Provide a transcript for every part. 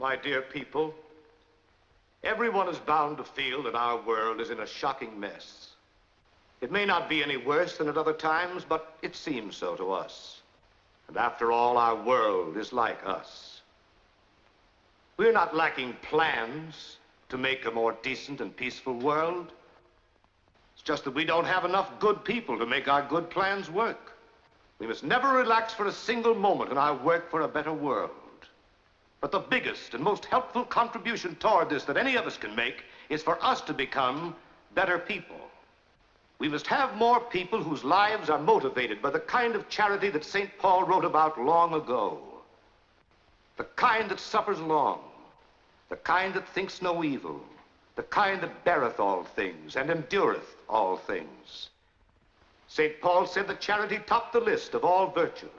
My dear people, everyone is bound to feel that our world is in a shocking mess. It may not be any worse than at other times, but it seems so to us. And after all, our world is like us. We're not lacking plans to make a more decent and peaceful world. It's just that we don't have enough good people to make our good plans work. We must never relax for a single moment in our work for a better world. But the biggest and most helpful contribution toward this that any of us can make is for us to become better people. We must have more people whose lives are motivated by the kind of charity that St. Paul wrote about long ago. The kind that suffers long, the kind that thinks no evil, the kind that beareth all things and endureth all things. St. Paul said that charity topped the list of all virtues.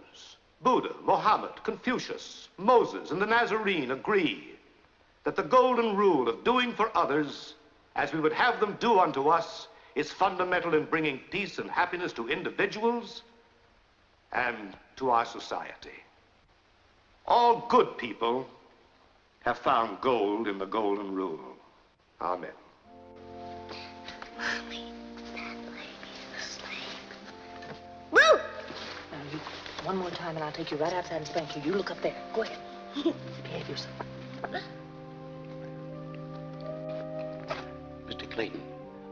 Buddha, Mohammed, Confucius, Moses, and the Nazarene agree that the golden rule of doing for others as we would have them do unto us is fundamental in bringing peace and happiness to individuals and to our society. All good people have found gold in the golden rule. Amen. Mommy, that lady is asleep. Woo! Now, one more time and I'll take you right outside and spank you. You look up there. Go ahead. Behave yourself. Mr. Clayton,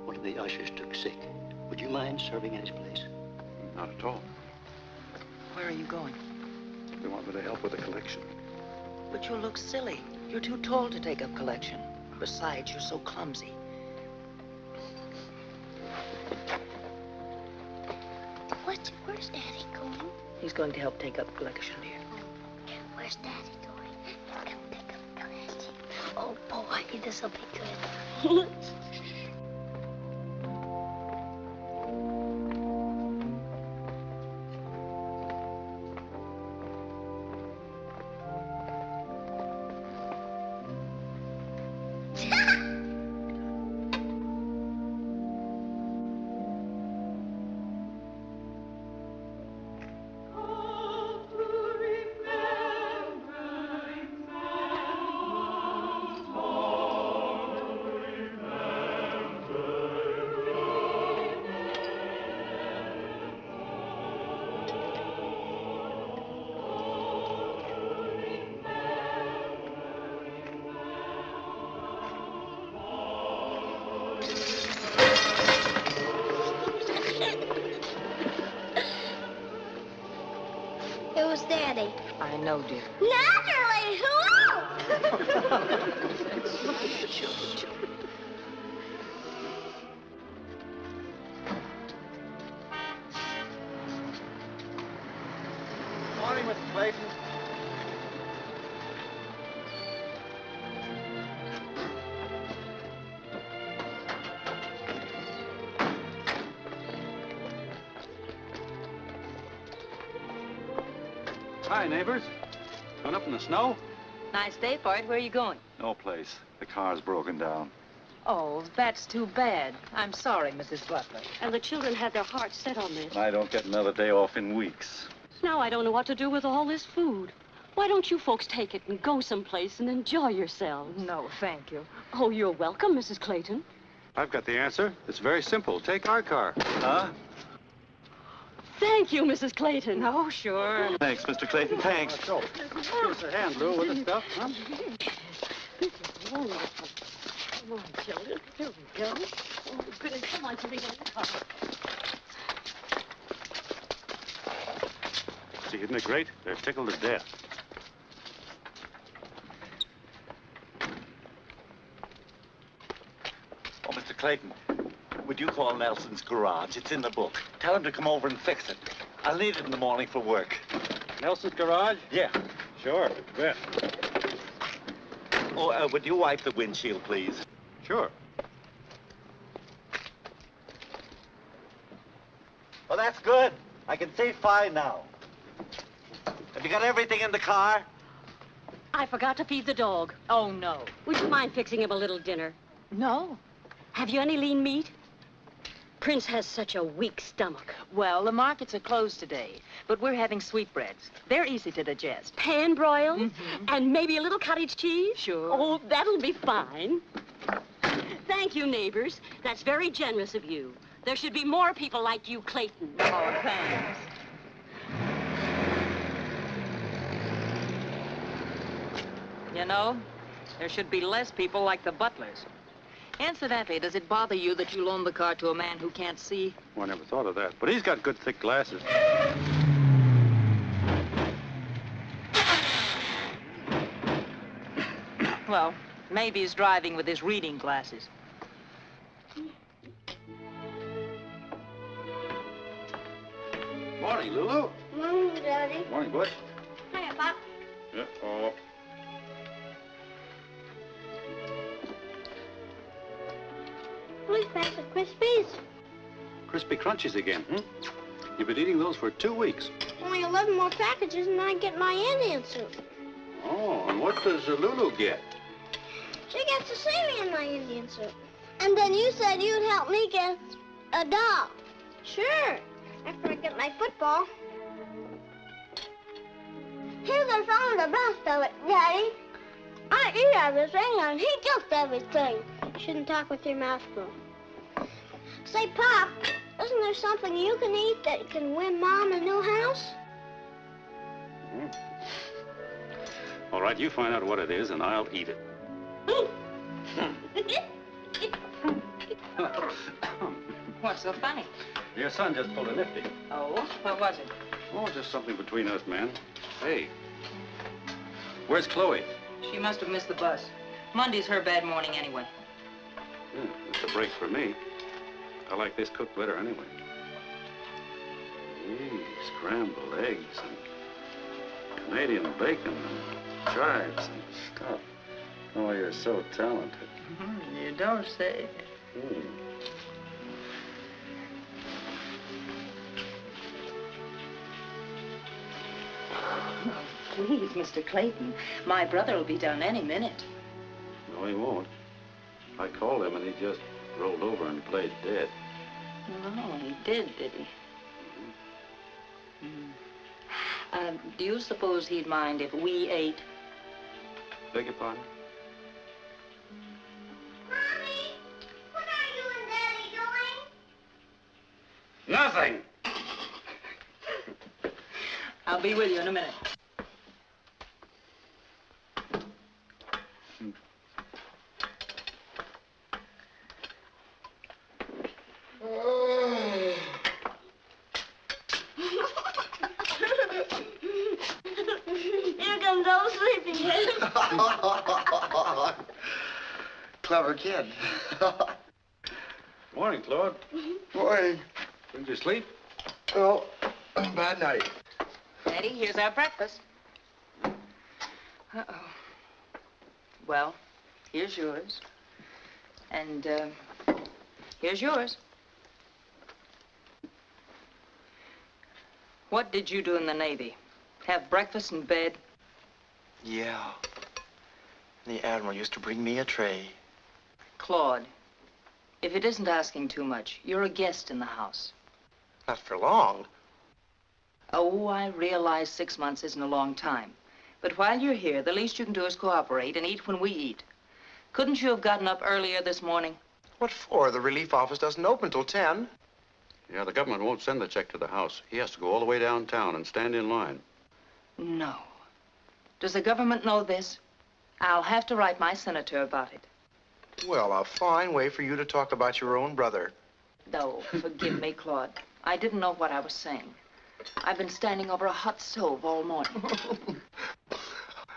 one of the ushers took sick. Would you mind serving at his place? Not at all. Where are you going? They want me to help with the collection. But you'll look silly. You're too tall to take up collection. Besides, you're so clumsy. Where's Daddy going? He's going to help take up collection, dear. Where's Daddy going? He's going to pick up collection. Oh, boy, this will be good. It was Daddy. I know, dear. Naturally, who else? Morning, Mr. Clayton. Hi, neighbors. Going up in the snow? Nice day for it. Where are you going? No place. The car's broken down. Oh, that's too bad. I'm sorry, Mrs. Butler. And the children had their hearts set on this. I don't get another day off in weeks. Now I don't know what to do with all this food. Why don't you folks take it and go someplace and enjoy yourselves? No, thank you. Oh, you're welcome, Mrs. Clayton. I've got the answer. It's very simple. Take our car. Huh? Thank you, Mrs. Clayton. Oh, sure. Thanks, Mr. Clayton. Thanks. Let's go. Give us a hand, Lou, with the stuff, huh? This is wonderful. Come on, children. Here we go. Oh, goodness, come on, children, get in the car. See, isn't it great? They're tickled to death. Oh, Mr. Clayton, would you call Nelson's garage? It's in the book. Tell him to come over and fix it. I'll need it in the morning for work. Nelson's garage? Yeah. Sure. Bet. Oh, would you wipe the windshield, please? Sure. Oh, that's good. I can see fine now. Have you got everything in the car? I forgot to feed the dog. Oh, no. Would you mind fixing him a little dinner? No. Have you any lean meat? Prince has such a weak stomach. Well, the markets are closed today, but we're having sweetbreads. They're easy to digest. Pan-broiled? And maybe a little cottage cheese? Sure. Oh, that'll be fine. Thank you, neighbors. That's very generous of you. There should be more people like you, Clayton. Oh, thanks. You know, there should be less people like the butlers. Incidentally, does it bother you that you loaned the car to a man who can't see? Well, I never thought of that. But he's got good, thick glasses. Well, maybe he's driving with his reading glasses. Morning, Lulu. Morning, Daddy. Morning, Butch. Hiya, Pop. Yeah, oh. Who's back the Krispies? Crispy Crunchies again, hmm? You've been eating those for 2 weeks. Only 11 more packages and I get my Indian soup. Oh, and what does Lulu get? She gets to see me in my Indian soup. And then you said you'd help me get a doll. Sure, after I get my football. Hugo found the best of it, Daddy. I eat everything and he just everything. You shouldn't talk with your mouth full. Say, Pop, isn't there something you can eat that can win Mom a new house? All right, you find out what it is, and I'll eat it. What's so funny? Your son just pulled a nifty. Oh, what was it? Oh, just something between us, man. Hey, where's Chloe? She must have missed the bus. Monday's her bad morning anyway. Yeah, it's a break for me. I like this cooked better anyway. Gee, scrambled eggs and Canadian bacon and chives and stuff. Oh, you're so talented. You don't say. Mm. Oh, please, Mr. Clayton. My brother will be down any minute. No, he won't. I called him and he just rolled over and played dead. No, he did he? Do you suppose he'd mind if we ate? Beg your pardon? Mommy, what are you and Daddy doing? Nothing! I'll be with you in a minute. Here comes old sleepyhead. Clever kid. Morning, Claude. Boy, Didn't you sleep? oh, bad night. Daddy, here's our breakfast. Uh-oh. Well, here's yours. And, here's yours. What did you do in the Navy? Have breakfast in bed? Yeah. The Admiral used to bring me a tray. Claude, if it isn't asking too much, you're a guest in the house. Not for long. Oh, I realize 6 months isn't a long time. But while you're here, the least you can do is cooperate and eat when we eat. Couldn't you have gotten up earlier this morning? What for? The relief office doesn't open till 10. Yeah, the government won't send the check to the house. He has to go all the way downtown and stand in line. No. Does the government know this? I'll have to write my senator about it. Well, a fine way for you to talk about your own brother. Oh, forgive me, Claude. I didn't know what I was saying. I've been standing over a hot stove all morning.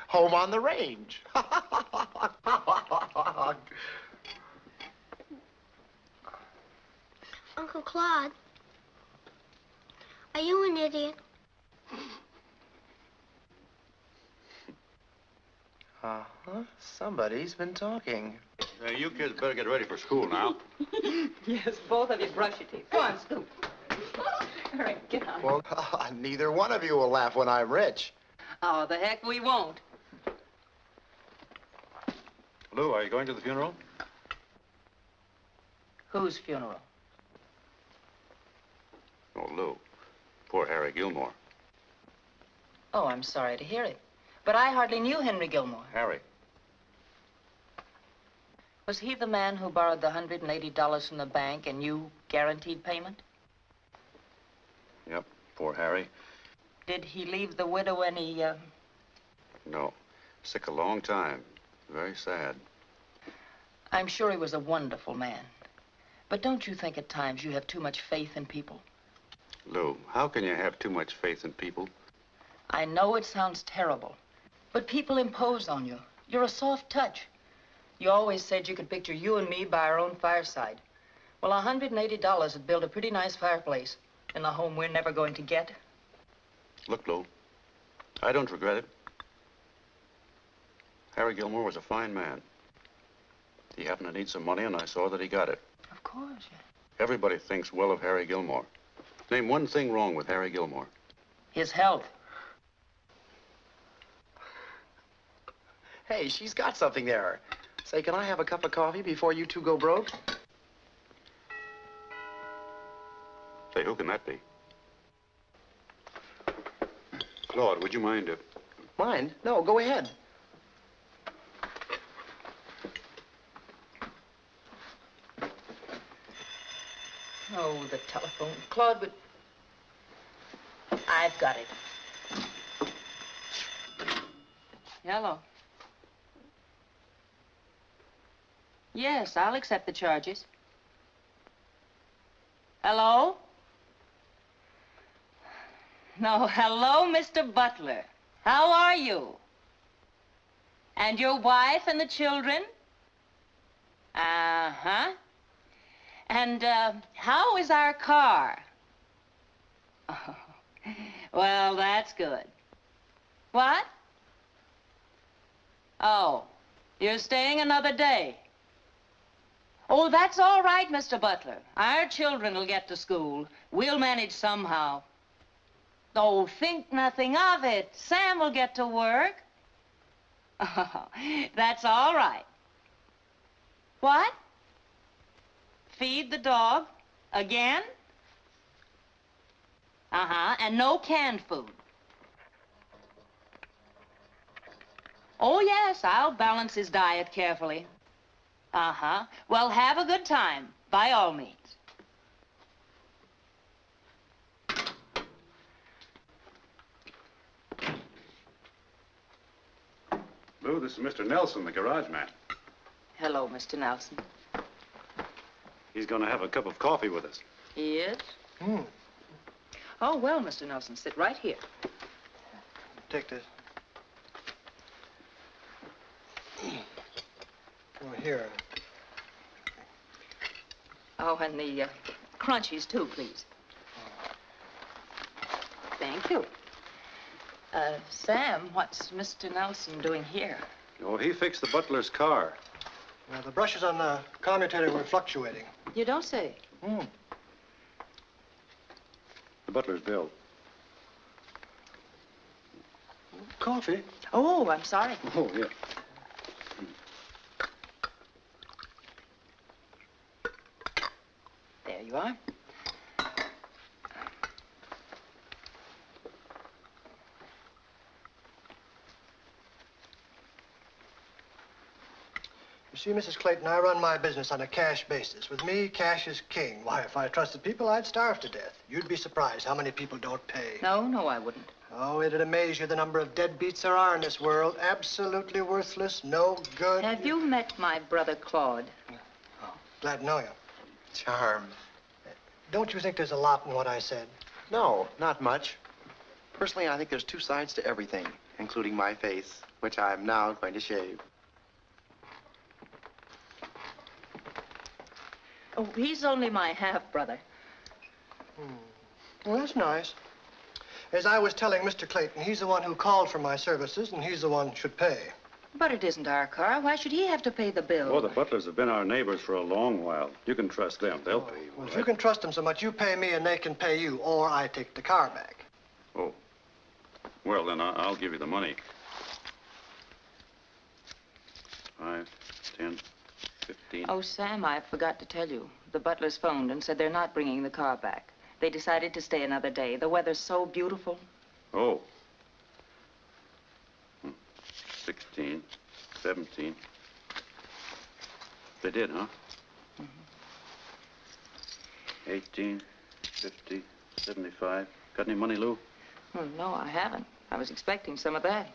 Home on the range. Uncle Claude, are you an idiot? Uh-huh. Somebody's been talking. Hey, you kids better get ready for school now. Yes, both of you brush your teeth. Go on, Scoop. All right, get on. Well, neither one of you will laugh when I'm rich. Oh, the heck we won't. Lou, are you going to the funeral? Whose funeral? Oh, Lou. Poor Harry Gilmore. Oh, I'm sorry to hear it. But I hardly knew Henry Gilmore. Harry. Was he the man who borrowed the $180 from the bank and you guaranteed payment? Yep, poor Harry. Did he leave the widow any, No. Sick a long time. Very sad. I'm sure he was a wonderful man. But don't you think at times you have too much faith in people? Lou, how can you have too much faith in people? I know it sounds terrible, but people impose on you. You're a soft touch. You always said you could picture you and me by our own fireside. Well, $180 would build a pretty nice fireplace in the home we're never going to get. Look, Lou, I don't regret it. Harry Gilmore was a fine man. He happened to need some money, and I saw that he got it. Of course, yeah. Everybody thinks well of Harry Gilmore. Name one thing wrong with Harry Gilmore. His health. Hey, she's got something there. Say, can I have a cup of coffee before you two go broke? Say, who can that be? Claude, would you mind if... Mind? No, go ahead. Oh, the telephone. Claude would... I've got it. Hello. Yes, I'll accept the charges. Hello? No, hello, Mr. Butler. How are you? And your wife and the children? Uh-huh. And, how is our car? Oh, well, that's good. What? Oh, you're staying another day. Oh, that's all right, Mr. Butler. Our children will get to school. We'll manage somehow. Oh, think nothing of it. Sam will get to work. Oh, that's all right. What? Feed the dog? Again? Uh-huh, and no canned food. Oh, yes, I'll balance his diet carefully. Uh-huh. Well, have a good time, by all means. Lou, this is Mr. Nelson, the garage man. Hello, Mr. Nelson. He's going to have a cup of coffee with us. He is? Oh, well, Mr. Nelson, sit right here. Take this. Oh, here. Oh, and the crunchies, too, please. Thank you. Sam, what's Mr. Nelson doing here? Oh, he fixed the butler's car. Now, the brushes on the commutator were fluctuating. You don't say. The butler's bill. Coffee? Oh, I'm sorry. Oh, yeah. There you are. You see, Mrs. Clayton, I run my business on a cash basis. With me, cash is king. Why, if I trusted people, I'd starve to death. You'd be surprised how many people don't pay. No, I wouldn't. Oh, it'd amaze you the number of deadbeats there are in this world. Absolutely worthless, no good. Have you met my brother Claude? Oh, glad to know you. Charm. Don't you think there's a lot in what I said? No, not much. Personally, I think there's two sides to everything, including my face, which I'm now going to shave. Oh, he's only my half-brother. Well, that's nice. As I was telling Mr. Clayton, he's the one who called for my services, and he's the one who should pay. But it isn't our car. Why should he have to pay the bill? Oh, the Butlers have been our neighbors for a long while. You can trust them. They'll pay you. Well, if you can trust them so much, you pay me and they can pay you, or I take the car back. Oh. Well, then I'll give you the money. 5, 10, 15. Oh, Sam, I forgot to tell you. The Butlers phoned and said they're not bringing the car back. They decided to stay another day. The weather's so beautiful. Oh. 16, 17. They did, huh? 18, 50, 75. Got any money, Lou? Well, no, I haven't. I was expecting some of that.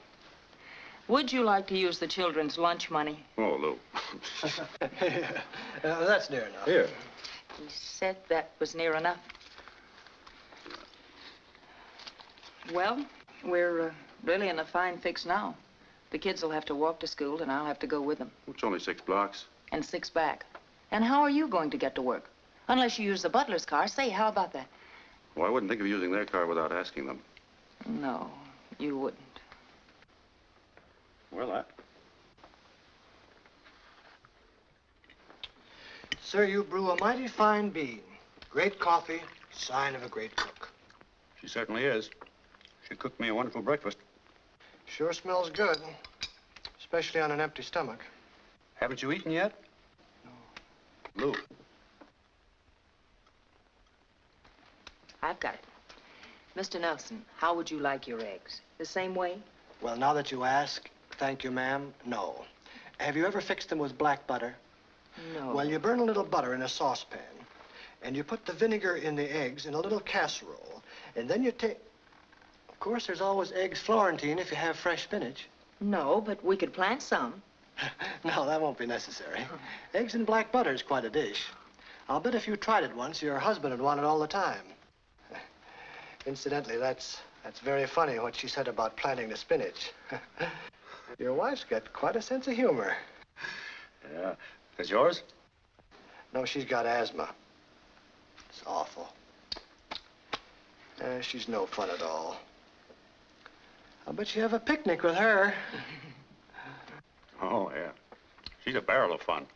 Would you like to use the children's lunch money? Oh, Lou. That's near enough. Here. He said that was near enough. Well, we're really in a fine fix now. The kids will have to walk to school, and I'll have to go with them. It's only 6 blocks. And 6 back. And how are you going to get to work? Unless you use the butler's car. Say, how about that? Well, I wouldn't think of using their car without asking them. No, you wouldn't. Well, Sir, you brew a mighty fine bean. Great coffee, sign of a great cook. she certainly is. She cooked me a wonderful breakfast. Sure smells good, especially on an empty stomach. Haven't you eaten yet? No. Lou. I've got it. Mr. Nelson, how would you like your eggs? The same way? Well, now that you ask, thank you, ma'am, no. Have you ever fixed them with black butter? No. Well, you burn a little butter in a saucepan, and you put the vinegar in the eggs in a little casserole, and then you take... Of course, there's always eggs Florentine if you have fresh spinach. No, but we could plant some. No, that won't be necessary. Eggs and black butter is quite a dish. I'll bet if you tried it once, your husband would want it all the time. Incidentally, that's very funny what she said about planting the spinach. Your wife's got quite a sense of humor. Yeah. Is yours? No, she's got asthma. It's awful. She's no fun at all. I'll bet you have a picnic with her. Oh, yeah. She's a barrel of fun.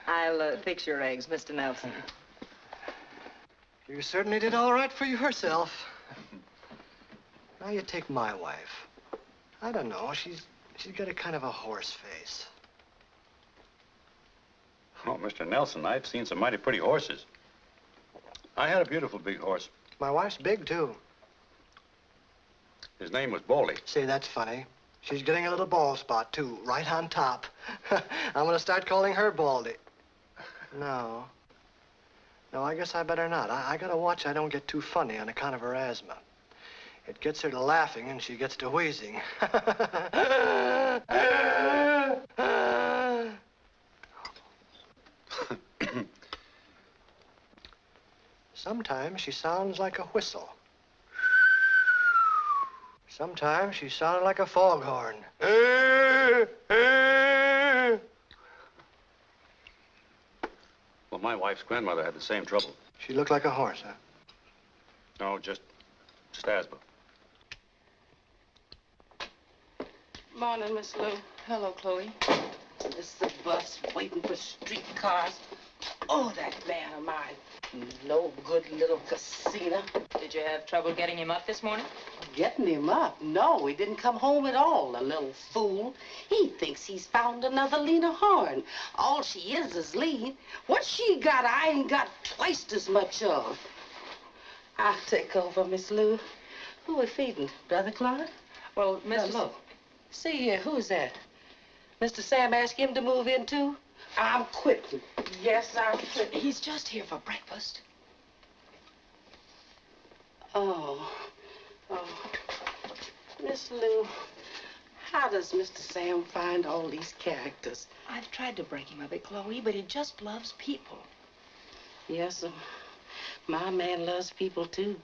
I'll fix your eggs, Mr. Nelson. You certainly did all right for yourself. Now you take my wife. I don't know, she's got a kind of a horse face. Oh, Mr. Nelson, I've seen some mighty pretty horses. I had a beautiful big horse. My wife's big, too. His name was Baldy. See, that's funny. She's getting a little bald spot, too, right on top. I'm gonna start calling her Baldy. No. No, I guess I better not. I gotta watch I don't get too funny on account of her asthma. It gets her to laughing and she gets to wheezing. Sometimes she sounds like a whistle. Sometimes she sounded like a foghorn. Well, my wife's grandmother had the same trouble. She looked like a horse, huh? No, just asthma. Morning, Miss Lou. Hello, Chloe. This is the bus waiting for streetcars. Oh, that man of mine. No good little casino. Did you have trouble getting him up this morning? Getting him up? No, he didn't come home at all, the little fool. He thinks he's found another Lena Horn. All she is lean. What she got, I ain't got twice as much of. I'll take over, Miss Lou. Who we feeding? Brother Clark? Well, Now, Mr. look. See here, who's that? Mr. Sam asked him to move in, too? I'm quitting. Yes, I'm quitting. He's just here for breakfast. Oh. Miss Lou, how does Mr. Sam find all these characters? I've tried to break him of it, Chloe, but he just loves people. Yes, sir. My man loves people, too,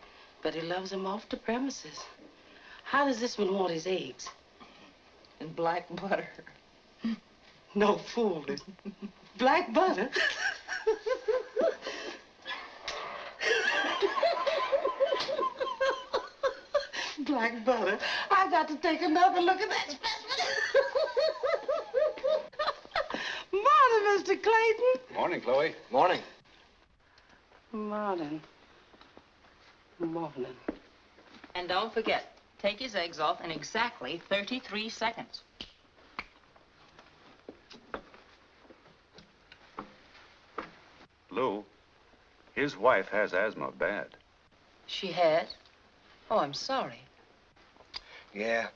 but he loves them off the premises. How does this one want his eggs? And black butter. No fooling. Black butter? Black butter. I got to take another look at that specimen. Morning, Mr. Clayton. Morning, Chloe. Morning. Morning. Morning. And don't forget, take his eggs off in exactly 33 seconds. Lou, His wife has asthma bad. She has? Oh, I'm sorry. Yeah,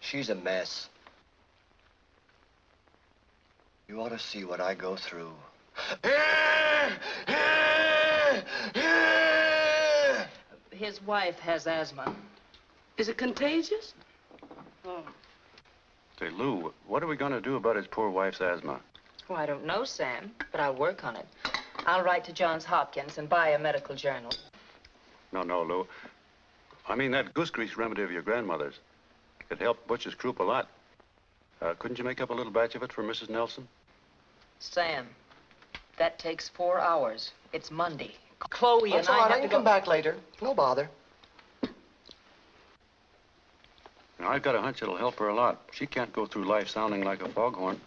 she's a mess. You ought to see what I go through. His wife has asthma. Is it contagious? Oh. Say, Lou, what are we going to do about his poor wife's asthma? Oh, I don't know, Sam, but I'll work on it. I'll write to Johns Hopkins and buy a medical journal. No, Lou. I mean, that goose grease remedy of your grandmother's. It helped Butch's croup a lot. Couldn't you make up a little batch of it for Mrs. Nelson? Sam, that takes 4 hours. It's Monday. Chloe That's and all I right. have I to can go... come back later. No bother. Now, I've got a hunch it'll help her a lot. She can't go through life sounding like a foghorn.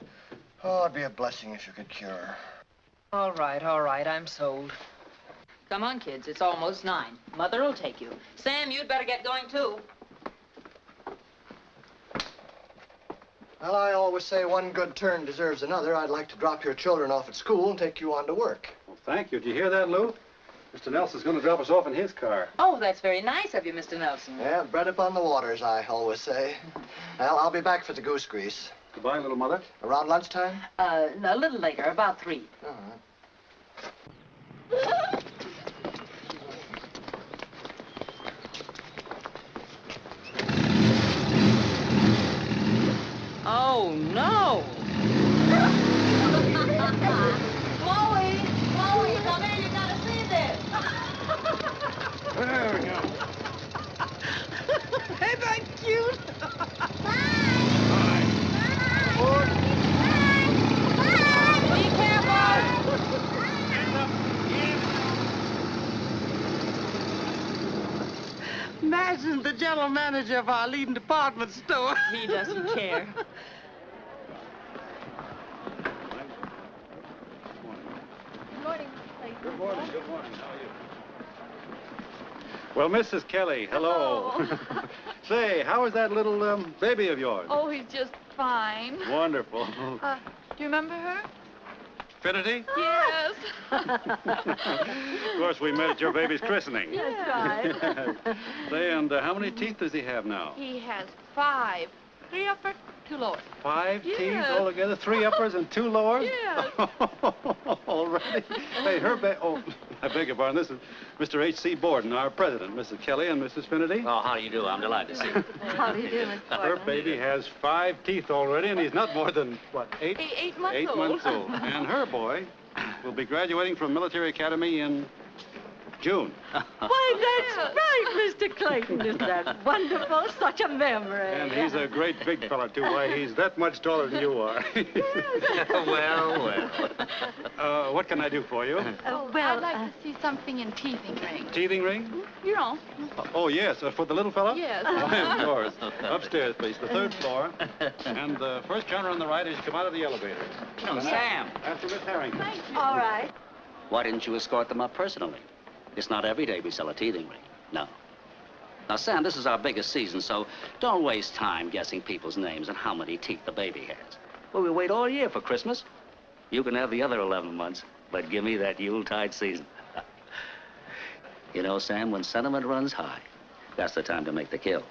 Oh, it'd be a blessing if you could cure her. All right, I'm sold. Come on, kids. It's almost 9. Mother will take you. Sam, you'd better get going, too. Well, I always say one good turn deserves another. I'd like to drop your children off at school and take you on to work. Well, thank you. Did you hear that, Lou? Mr. Nelson's going to drop us off in his car. Oh, that's very nice of you, Mr. Nelson. Yeah, bread upon the waters, I always say. Well, I'll be back for the goose grease. Goodbye, little mother. Around lunchtime? A little later, about 3. All right. Oh, no! Chloe, come in. You gotta see this. There we go. Ain't that cute? Be careful. Imagine the general manager of our leading department store. He doesn't care. Good morning. How are you? Well, Mrs. Kelly, hello. Say, how is that little baby of yours? Oh, he's just fine. Wonderful. Do you remember her? Finity? Yes. Of course, we met at your baby's christening. That's right. Say, and how many teeth does he have now? He has 5. 3 upper, 2 lower. 5 teeth Yes. altogether? 3 uppers and 2 lowers? Yes. Already? Hey, oh, I beg your pardon. This is Mr. H.C. Borden, our president, Mrs. Kelly and Mrs. Finity. Oh, how do you do? I'm delighted to see you. How do you do, Miss Her baby has 5 teeth already, and he's not more than, what, 8? 8 months 8 old. months old. And her boy will be graduating from military academy in June. Why, that's right, Mr. Clayton. Isn't that wonderful? Such a memory. And he's a great big fella, too. Why, he's that much taller than you are. Well. What can I do for you? I'd like to see something in teething ring. Teething ring? You know. Oh, yes. For the little fella? Yes. Why, of course. Upstairs, please. The 3rd floor. And the first counter on the right as you come out of the elevator. Oh, Sam. After Miss Harrington. Thank you. All right. Why didn't you escort them up personally? It's not every day we sell a teething ring. No. Now, Sam, this is our biggest season, so don't waste time guessing people's names and how many teeth the baby has. Well, we wait all year for Christmas. You can have the other 11 months, but give me that Yuletide season. You know, Sam, when sentiment runs high, that's the time to make the kill.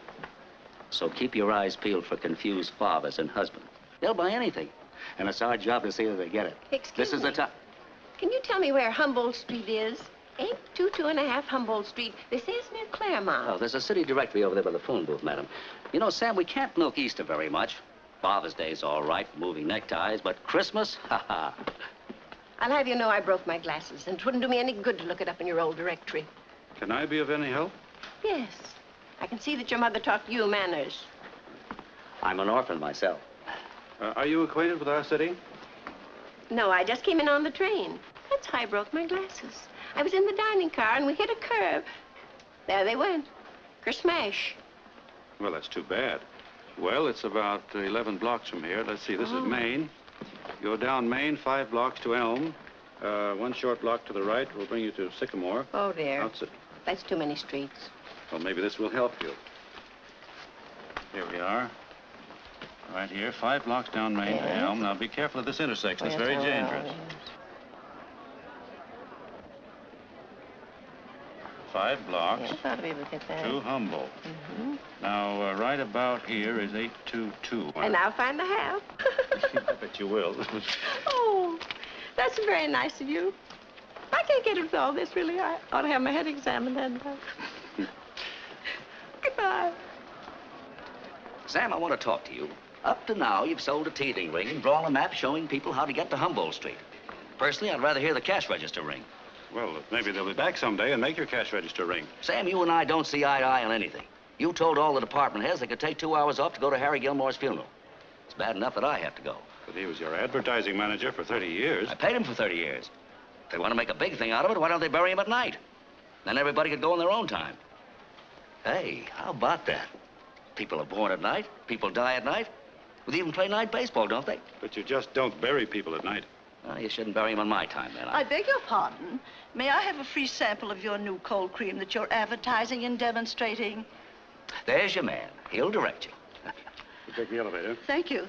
So keep your eyes peeled for confused fathers and husbands. They'll buy anything, and it's our job to see that they get it. Excuse This is me. the time. Can you tell me where Humboldt Street is? 822.5 Humboldt Street. This is near Claremont. Oh, there's a city directory over there by the phone booth, madam. You know, Sam, we can't milk Easter very much. Father's Day's all right, moving neckties, but Christmas, ha-ha. I'll have you know I broke my glasses, and it wouldn't do me any good to look it up in your old directory. Can I be of any help? Yes. I can see that your mother taught you manners. I'm an orphan myself. Are you acquainted with our city? No, I just came in on the train. That's how I broke my glasses. I was in the dining car, and we hit a curve. There they went. Kersmash. Well, that's too bad. Well, it's about 11 blocks from here. Let's see, this is Main. Go down Main, 5 blocks to Elm. 1 short block to the right will bring you to Sycamore. Oh, dear. Outside. That's too many streets. Well, maybe this will help you. Here we are. Right here, 5 blocks down Main to Elm. Now, be careful at this intersection. It's very dangerous. 5 blocks Yes, I ought to be able to get that. to Humboldt. Mm-hmm. Now, right about here is 822. And I'll find the half. I bet you will. Oh, that's very nice of you. I can't get it with all this, really. I ought to have my head examined, hadn't I? Goodbye. Sam, I want to talk to you. Up to now, you've sold a teething ring and drawn a map showing people how to get to Humboldt Street. Personally, I'd rather hear the cash register ring. Well, maybe they'll be back someday and make your cash register ring. Sam, you and I don't see eye to eye on anything. You told all the department heads they could take 2 hours off to go to Harry Gilmore's funeral. It's bad enough that I have to go. But he was your advertising manager for 30 years. I paid him for 30 years. If they want to make a big thing out of it, why don't they bury him at night? Then everybody could go in their own time. Hey, how about that? People are born at night, people die at night. They even play night baseball, don't they? But you just don't bury people at night. Well, you shouldn't bury them on my time, then. I beg your pardon. May I have a free sample of your new cold cream that you're advertising and demonstrating? There's your man. He'll direct you. You take the elevator. Thank you.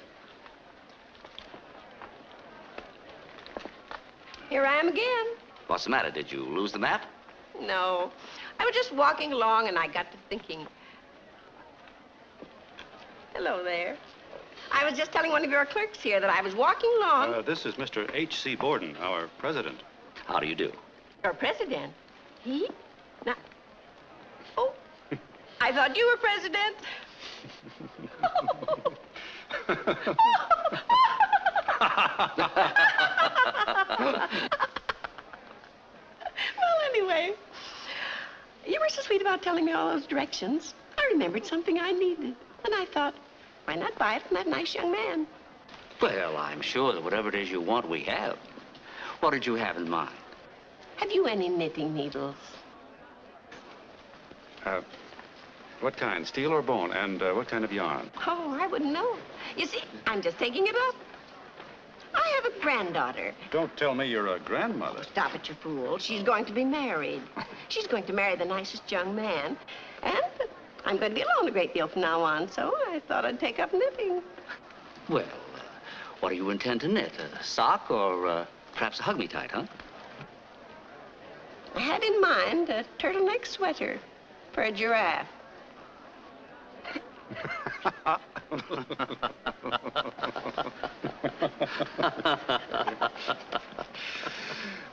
Here I am again. What's the matter? Did you lose the map? No. I was just walking along and I got to thinking. Hello there. I was just telling one of your clerks here that I was walking along. This is Mr. H.C. Borden, our president. How do you do? Your president? He? Not... Oh, I thought you were president. Well, anyway, you were so sweet about telling me all those directions. I remembered something I needed. And I thought, why not buy it from that nice young man? Well, I'm sure that whatever it is you want, we have. What did you have in mind? Have you any knitting needles? What kind, steel or bone? And what kind of yarn? Oh, I wouldn't know. You see, I'm just taking it up. I have a granddaughter. Don't tell me you're a grandmother. Stop it, you fool. She's going to be married. She's going to marry the nicest young man. And I'm going to be alone a great deal from now on, so I thought I'd take up knitting. Well, what do you intend to knit? A sock or perhaps a hug-me-tight, huh? I had in mind a turtleneck sweater for a giraffe.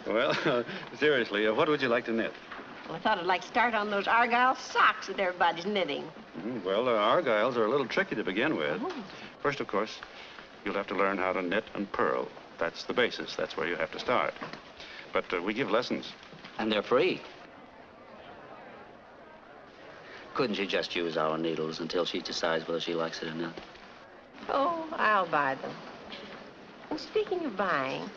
Well, seriously, what would you like to knit? Well, I thought I'd like to start on those Argyle socks that everybody's knitting. Well, Argyles are a little tricky to begin with. Oh. First, of course, you'll have to learn how to knit and purl. That's the basis. That's where you have to start. But we give lessons. And they're free. Couldn't you just use our needles until she decides whether she likes it or not? Oh, I'll buy them. And speaking of buying,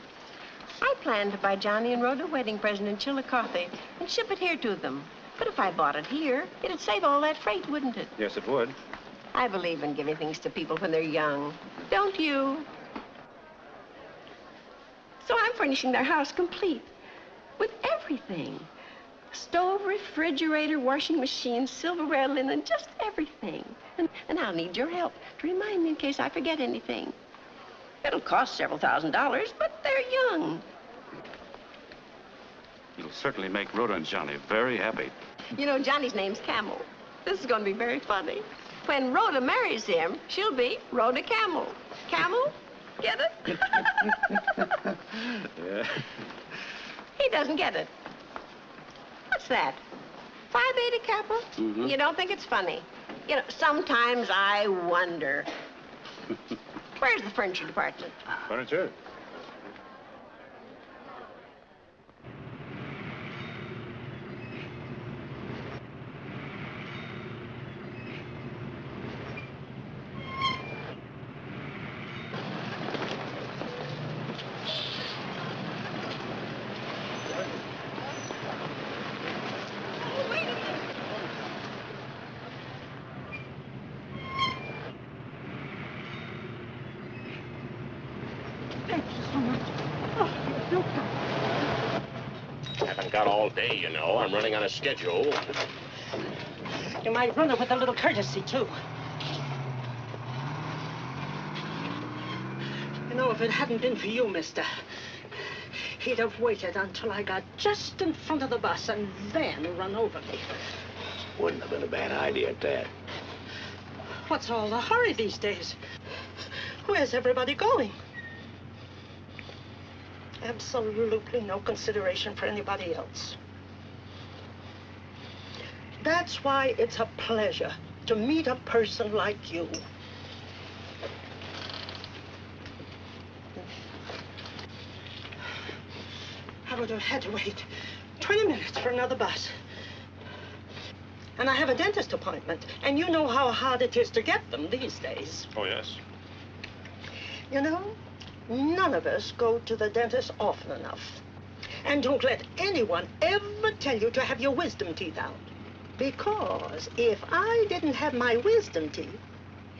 I planned to buy Johnny and Rhoda a wedding present in Chillicothe and ship it here to them. But if I bought it here, it'd save all that freight, wouldn't it? Yes, it would. I believe in giving things to people when they're young. Don't you? So I'm furnishing their house complete with everything. Stove, refrigerator, washing machine, silverware, linen, just everything. And I'll need your help to remind me in case I forget anything. It'll cost several $1,000s, but they're young. You'll certainly make Rhoda and Johnny very happy. You know, Johnny's name's Camel. This is going to be very funny. When Rhoda marries him, she'll be Rhoda Camel. Camel? Get it? Yeah. He doesn't get it. What's that? Phi Beta Kappa? Mm-hmm. You don't think it's funny? You know, sometimes I wonder. Where's the furniture department? Furniture? Haven't got all day, you know. I'm running on a schedule. You might run it with a little courtesy, too. You know, if it hadn't been for you, mister, He'd have waited until I got just in front of the bus and then run over me. Wouldn't have been a bad idea at that. What's all the hurry these days? Where's everybody going? Absolutely no consideration for anybody else. That's why it's a pleasure to meet a person like you. I would have had to wait 20 minutes for another bus. And I have a dentist appointment, and you know how hard it is to get them these days. Oh, yes? You know, none of us go to the dentist often enough. And don't let anyone ever tell you to have your wisdom teeth out. Because if I didn't have my wisdom teeth,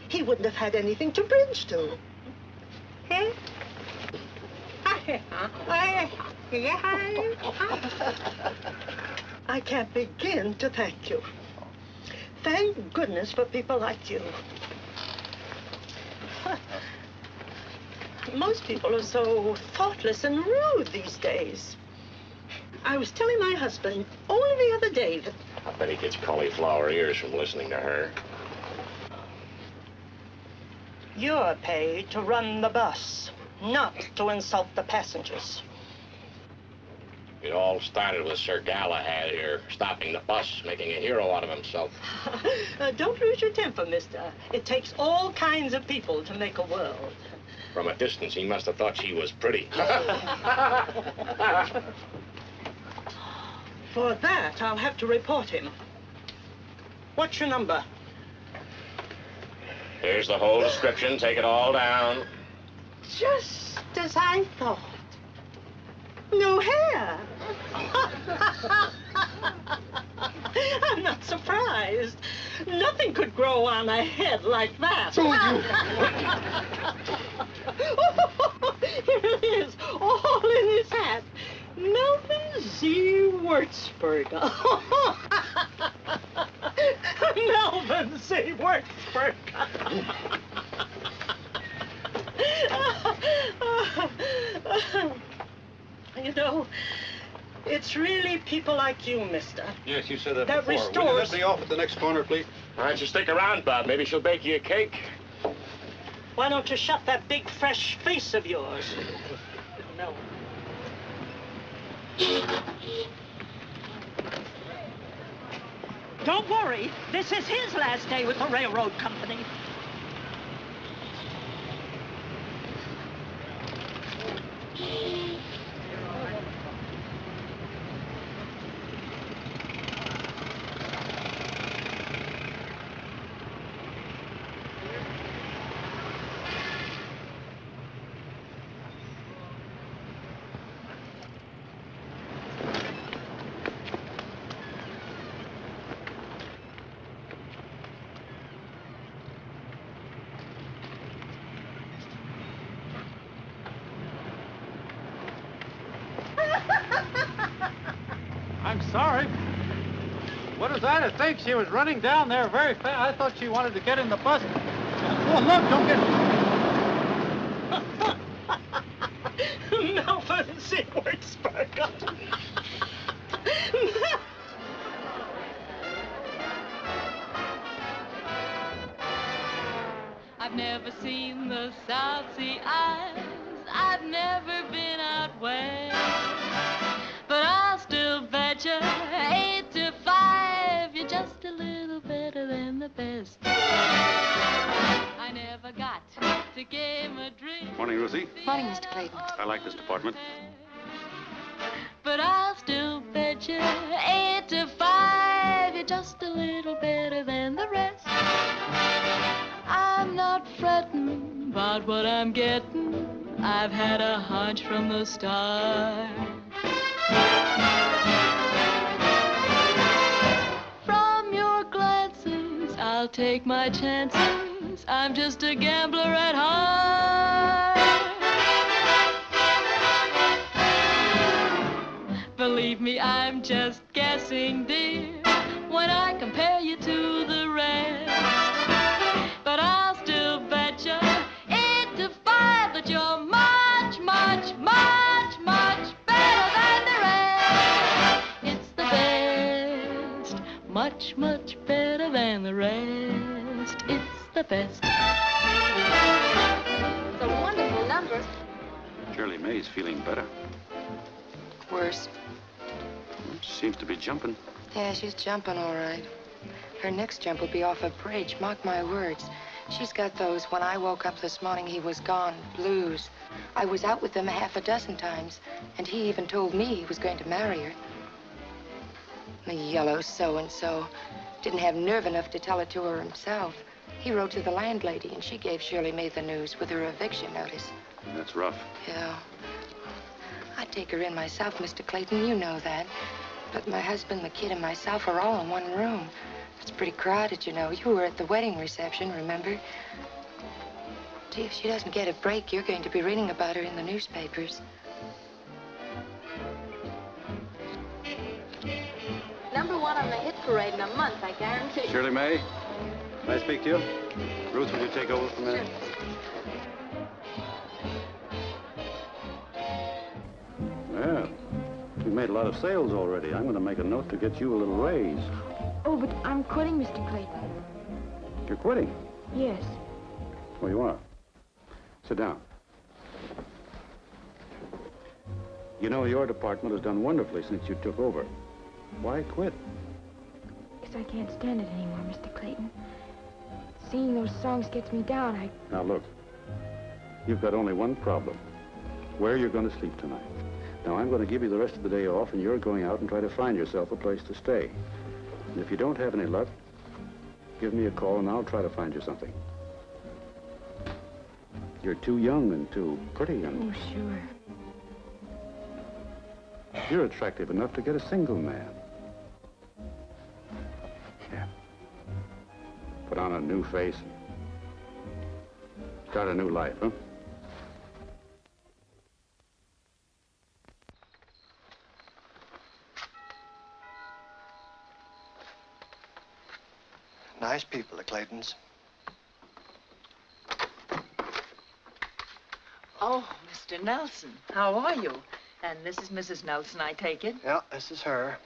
he wouldn't have had anything to bridge to. Eh? I can't begin to thank you. Thank goodness for people like you. Most people are so thoughtless and rude these days. I was telling my husband only the other day that... I bet he gets cauliflower ears from listening to her. You're paid to run the bus, not to insult the passengers. It all started with Sir Galahad here, stopping the bus, making a hero out of himself. Don't lose your temper, mister. It takes all kinds of people to make a world. From a distance, he must have thought she was pretty. For that, I'll have to report him. What's your number? Here's the whole description. Take it all down. Just as I thought. No hair. I'm not surprised. Nothing could grow on a head like that. Here it is, all in his hat. Melvin Z. Wurzburger. Melvin Z. Wurzburger. You know, it's really people like you, mister. Yes, you said that That before. restores... Will you let me off at the next corner, please? Why don't you stick around, Bob? Maybe she'll bake you a cake. Why don't you shut that big, fresh face of yours? No. Don't worry. This is his last day with the railroad company. I'm sorry. What is that? I think she was running down there very fast. I thought she wanted to get in the bus. Oh, look, don't get... Melvin Z. Wurzburger. I've never seen the South Sea Isles. I've never been out west. But I'll still bet you 8 to 5 you're just a little better than the best. I never got to Gay Madrid. Morning, Ruthie. Morning, Mr. Clayton. I like this department. But I'll still bet you 8 to 5 you're just a little better than the rest. I'm not fretting about what I'm getting. I've had a hunch from the start. From your glances, I'll take my chances. I'm just a gambler at heart. Believe me, I'm just guessing, dear, when I compare you to the rest. But I'll still bet you 8 to 5 that you're much, much, much, much fest. It's a wonderful number. Shirley May's feeling better. Worse. She seems to be jumping. Yeah, she's jumping all right. Her next jump will be off a bridge, mark my words. She's got those "when I woke up this morning he was gone" blues. I was out with them a half a dozen times, and he even told me he was going to marry her. The yellow so-and-so didn't have nerve enough to tell it to her himself. He wrote to the landlady, and she gave Shirley May the news with her eviction notice. That's rough. Yeah. I'd take her in myself, Mr. Clayton, you know that. But my husband, the kid, and myself are all in one room. It's pretty crowded, you know. You were at the wedding reception, remember? Gee, if she doesn't get a break, you're going to be reading about her in the newspapers. Number one on the hit parade in a month, I guarantee. Shirley May, can I speak to you? Ruth, will you take over from there? Well, you've made a lot of sales already. I'm going to make a note to get you a little raise. Oh, but I'm quitting, Mr. Clayton. You're quitting? Yes. Oh, you are? Sit down. You know, your department has done wonderfully since you took over. Why quit? Because I can't stand it anymore, Mr. Clayton. Singing those songs gets me down. Now, look. You've got only one problem. Where you're going to sleep tonight. Now, I'm going to give you the rest of the day off, and you're going out and try to find yourself a place to stay. And if you don't have any luck, give me a call, and I'll try to find you something. You're too young and too pretty, and... Oh, sure. You're attractive enough to get a single man. Yeah. Put on a new face. Start a new life, huh? Nice people, the Claytons. Oh, Mr. Nelson, how are you? And this is Mrs. Nelson, I take it? Yeah, this is her.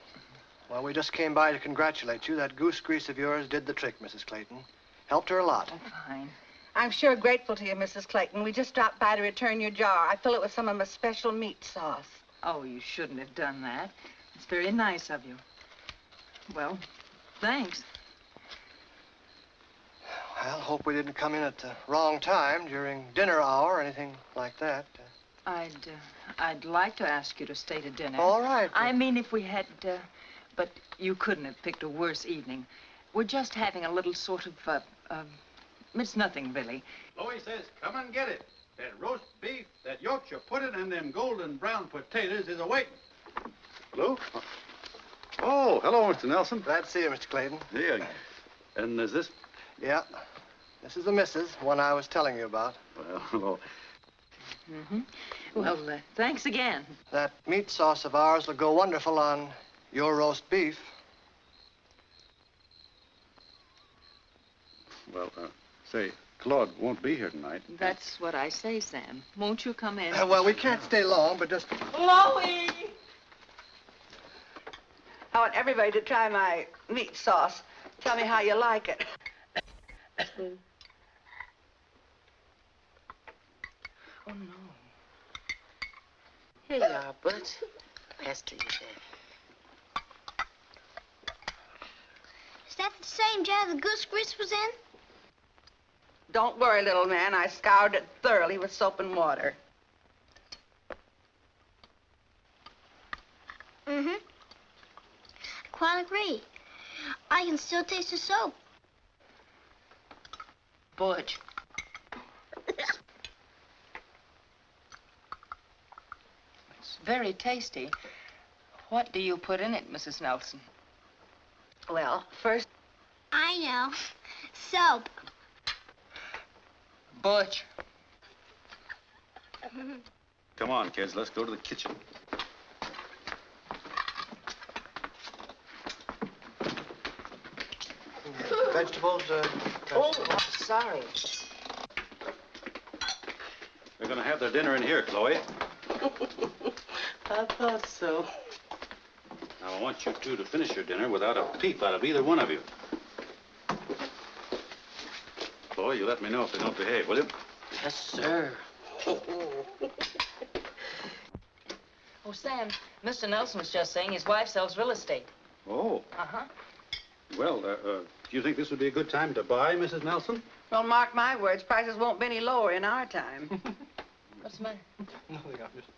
Well, we just came by to congratulate you. That goose grease of yours did the trick, Mrs. Clayton. Helped her a lot. Oh, fine. I'm sure grateful to you, Mrs. Clayton. We just dropped by to return your jar. I fill it with some of my special meat sauce. Oh, you shouldn't have done that. It's very nice of you. Well, thanks. Well, hope we didn't come in at the wrong time during dinner hour or anything like that. I'd like to ask you to stay to dinner. All right. I mean, if we had, but you couldn't have picked a worse evening. We're just having a little sort of, it's nothing really. Chloe says, come and get it. That roast beef, that Yorkshire pudding, and them golden brown potatoes is a-waiting. Lou? Oh, hello, Mr. Nelson. Glad to see you, Mr. Clayton. Yeah. And is this... Yeah. This is the missus, one I was telling you about. Well, Mm-hmm. Well, thanks again. That meat sauce of ours will go wonderful on your roast beef. well, say, Claude won't be here tonight. That's what I say, Sam. Won't you come in? Well, we can't stay long, but just... Chloe! I want everybody to try my meat sauce. Tell me how you like it. Oh, no. Here you are, Butch. Rest of you there. Is that the same jar the goose grease was in? Don't worry, little man. I scoured it thoroughly with soap and water. Mm-hmm. Quite agree. I can still taste the soap. Butch. It's very tasty. What do you put in it, Mrs. Nelson? Well, first... I know. Soap. Butch. Come on, kids, let's go to the kitchen. Vegetables, Oh, sorry. They're going to have their dinner in here, Chloe. I thought so. Now, I want you two to finish your dinner without a peep out of either one of you. Chloe? boy. You let me know if they don't behave, will you? Yes, sir. Oh, Sam, Mr. Nelson was just saying his wife sells real estate. Oh. Uh-huh. Well, do you think this would be a good time to buy, Mrs. Nelson? Well, mark my words, prices won't be any lower in our time. What's the matter? Nothing, I just...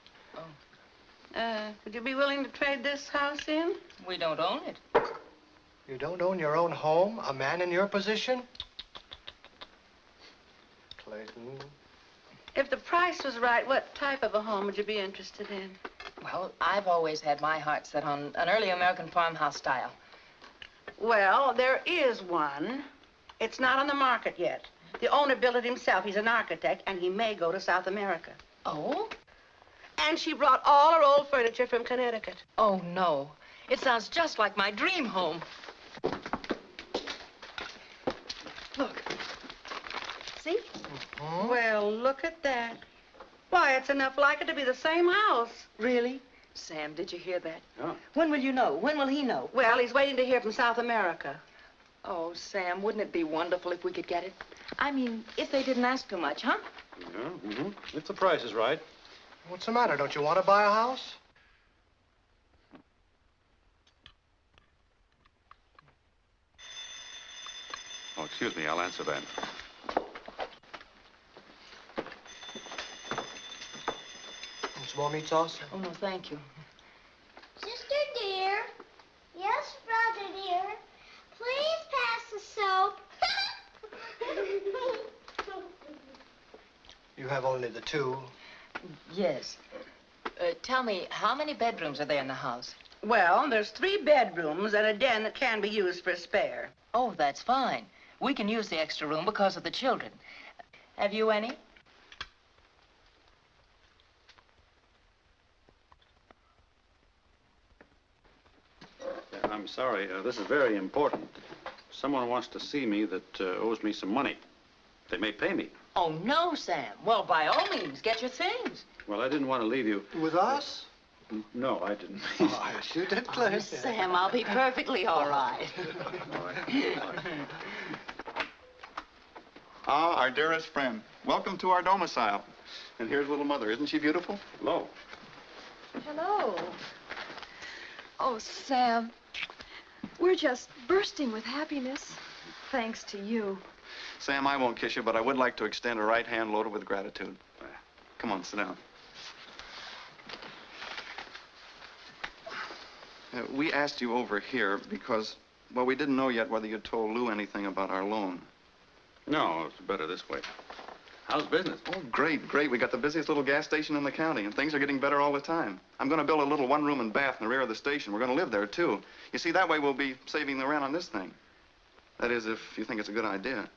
Would you be willing to trade this house in? We don't own it. You don't own your own home? A man in your position? Clayton. If the price was right, what type of a home would you be interested in? Well, I've always had my heart set on an early American farmhouse style. Well, there is one. It's not on the market yet. The owner built it himself. He's an architect, and he may go to South America. Oh? And she brought all her old furniture from Connecticut. Oh, no. It sounds just like my dream home. Look. See? Mm-hmm. Well, look at that. Why, it's enough like it to be the same house. Really? Sam, did you hear that? Yeah. When will you know? When will he know? Well, he's waiting to hear from South America. Oh, Sam, wouldn't it be wonderful if we could get it? I mean, if they didn't ask too much, huh? Yeah, if the price is right. What's the matter? Don't you want to buy a house? Oh, excuse me, I'll answer that. Some more meat sauce? Oh, no, thank you. Sister dear. Yes, brother dear. Please pass the soap. You have only the two. Yes. Tell me, how many bedrooms are there in the house? Well, there's 3 bedrooms and a den that can be used for a spare. Oh, that's fine. We can use the extra room because of the children. Have you any? I'm sorry. This is very important. Someone wants to see me that owes me some money. They may pay me. Oh, no, Sam. Well, by all means, get your things. Well, I didn't want to leave you. With us? No, I didn't. Oh, yes, you did, Clay. Oh, Sam, I'll be perfectly all right. Ah, our dearest friend. Welcome to our domicile. And here's little mother. Isn't she beautiful? Hello. Hello. Oh, Sam, we're just bursting with happiness, thanks to you. Sam, I won't kiss you, but I would like to extend a right hand loaded with gratitude. Come on, sit down. We asked you over here because, well, we didn't know yet whether you'd told Lou anything about our loan. No, it's better this way. How's business? Oh, great, great. We got the busiest little gas station in the county, and things are getting better all the time. I'm going to build a little one-room and bath in the rear of the station. We're going to live there, too. You see, that way we'll be saving the rent on this thing. That is, if you think it's a good idea.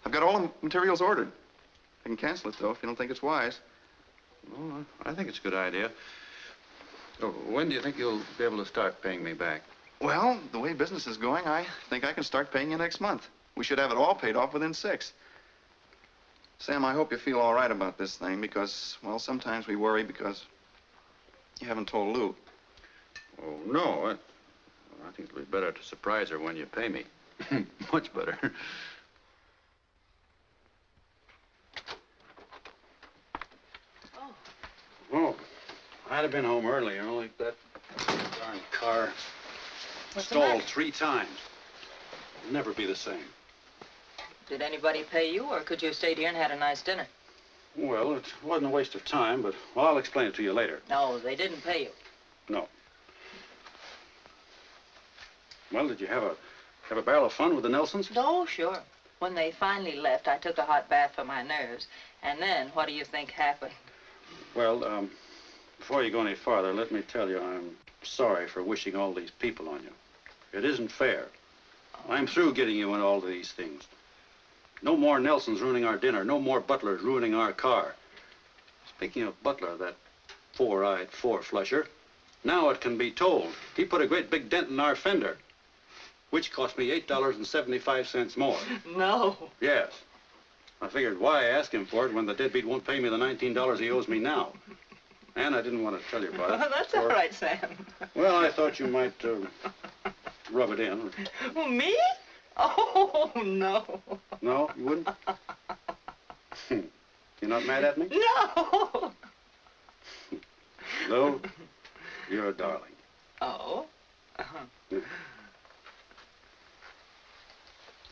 I've got all the materials ordered. I can cancel it, though, if you don't think it's wise. Well, I think it's a good idea. So, when do you think you'll be able to start paying me back? Well, the way business is going, I think I can start paying you next month. We should have it all paid off within 6. Sam, I hope you feel all right about this thing because, well, sometimes we worry because you haven't told Lou. Oh, no. I think it'll be better to surprise her when you pay me. Much better. Oh, I'd have been home earlier, only that darn car stalled 3 times. It'll never be the same. Did anybody pay you, or could you have stayed here and had a nice dinner? Well, it wasn't a waste of time, but well, I'll explain it to you later. No, they didn't pay you. No. Well, did you have a barrel of fun with the Nelsons? Oh, sure. When they finally left, I took a hot bath for my nerves. And then, what do you think happened? Well, before you go any farther, let me tell you I'm sorry for wishing all these people on you. It isn't fair. I'm through getting you into all of these things. No more Nelsons ruining our dinner. No more Butlers ruining our car. Speaking of Butler, that four-eyed four-flusher, now it can be told. He put a great big dent in our fender, which cost me $8.75 more. No. Yes. I figured why ask him for it when the deadbeat won't pay me the $19 he owes me now. And I didn't want to tell you about it. That's all right, Sam. Well, I thought you might rub it in. Well, me? Oh, no. No, you wouldn't? You're not mad at me? No. Lou, you're a darling. Oh?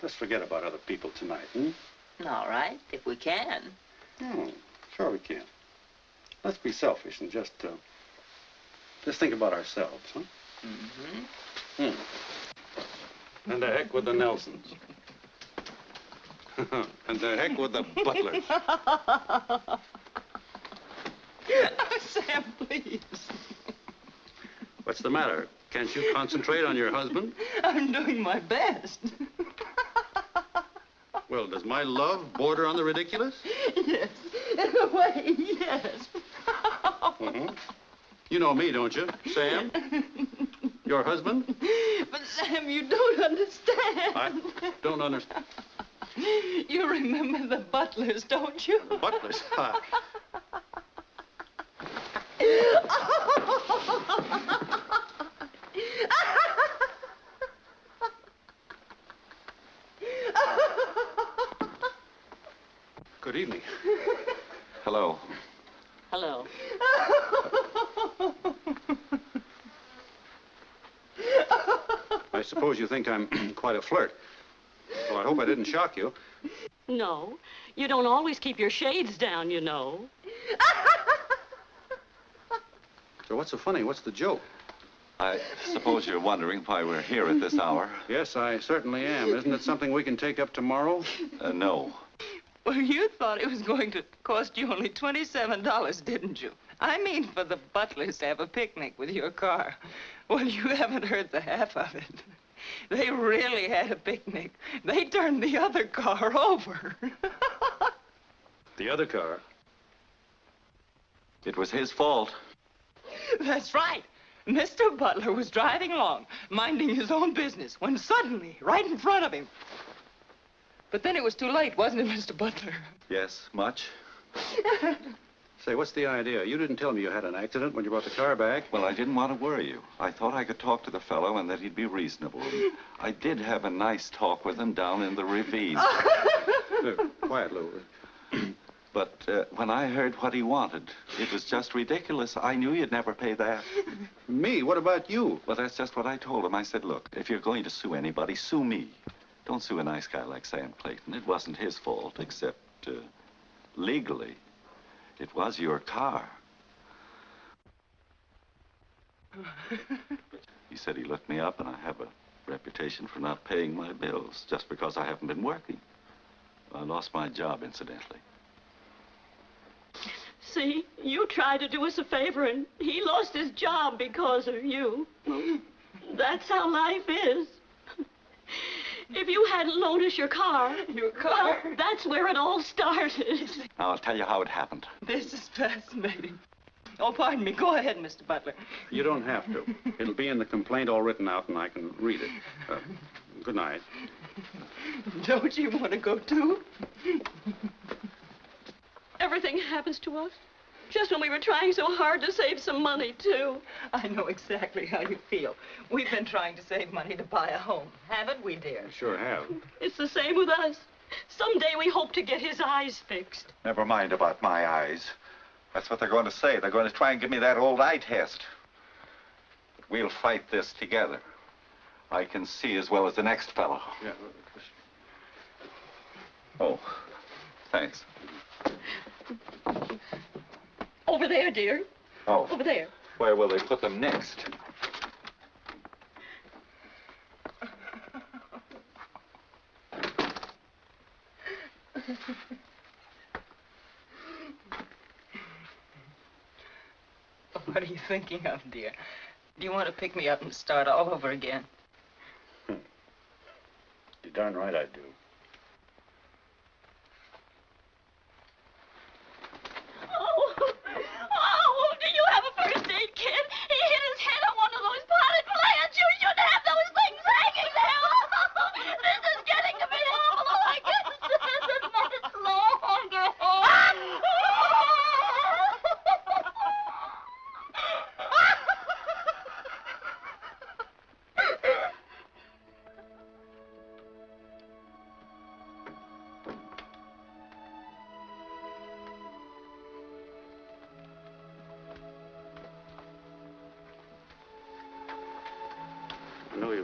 Let's forget about other people tonight, hmm? All right, if we can. Oh, sure we can. Let's be selfish and just think about ourselves, huh? Mm-hmm. And the heck with the Nelsons. And the heck with the Butlers. Sam, please. What's the matter? Can't you concentrate on your husband? I'm doing my best. Well, does my love border on the ridiculous? Yes, in a way, yes. Mm-hmm. You know me, don't you, Sam? Your husband? But, Sam, you don't understand. I don't understand. You remember the Butlers, don't you? Butlers? Good evening. Hello. Hello. I suppose you think I'm quite a flirt. Well, I hope I didn't shock you. No, you don't always keep your shades down, you know. So what's so funny? What's the joke? I suppose you're wondering why we're here at this hour. Yes, I certainly am. Isn't it something we can take up tomorrow? No. Well, you thought it was going to cost you only $27, didn't you? I mean for the Butlers to have a picnic with your car. Well, you haven't heard the half of it. They really had a picnic. They turned the other car over. The other car? It was his fault. That's right. Mr. Butler was driving along, minding his own business, when suddenly, right in front of him... But then it was too late, wasn't it, Mr. Butler? Yes, much. Say, what's the idea? You didn't tell me you had an accident when you brought the car back. Well, I didn't want to worry you. I thought I could talk to the fellow and that he'd be reasonable. I did have a nice talk with him down in the ravine. Quiet, Lou. But when I heard what he wanted, it was just ridiculous. I knew you'd never pay that. Me? What about you? Well, that's just what I told him. I said, look, if you're going to sue anybody, sue me. Don't sue a nice guy like Sam Clayton. It wasn't his fault, except legally. It was your car. He said he looked me up, and I have a reputation for not paying my bills just because I haven't been working. I lost my job, incidentally. See, you tried to do us a favor, and he lost his job because of you. That's how life is. If you hadn't loaned us your car... Your car? Well, that's where it all started. Now, I'll tell you how it happened. This is fascinating. Oh, pardon me. Go ahead, Mr. Butler. You don't have to. It'll be in the complaint all written out, and I can read it. Good night. Don't you want to go, too? Everything happens to us. Just when we were trying so hard to save some money, too. I know exactly how you feel. We've been trying to save money to buy a home. Haven't we, dear? Sure have. It's the same with us. Someday we hope to get his eyes fixed. Never mind about my eyes. That's what they're going to say. They're going to try and give me that old eye test. But we'll fight this together. I can see as well as the next fellow. Yeah. Oh, thanks. Over there, dear. Oh. Over there. Where will they put them next? What are you thinking of, dear? Do you want to pick me up and start all over again? You're darn right I do. Oh, do you have a first aid kit? He hit his head on one of those potted plants. You should have those things hanging there. This is getting to be awful. Oh, I can't stand it much longer.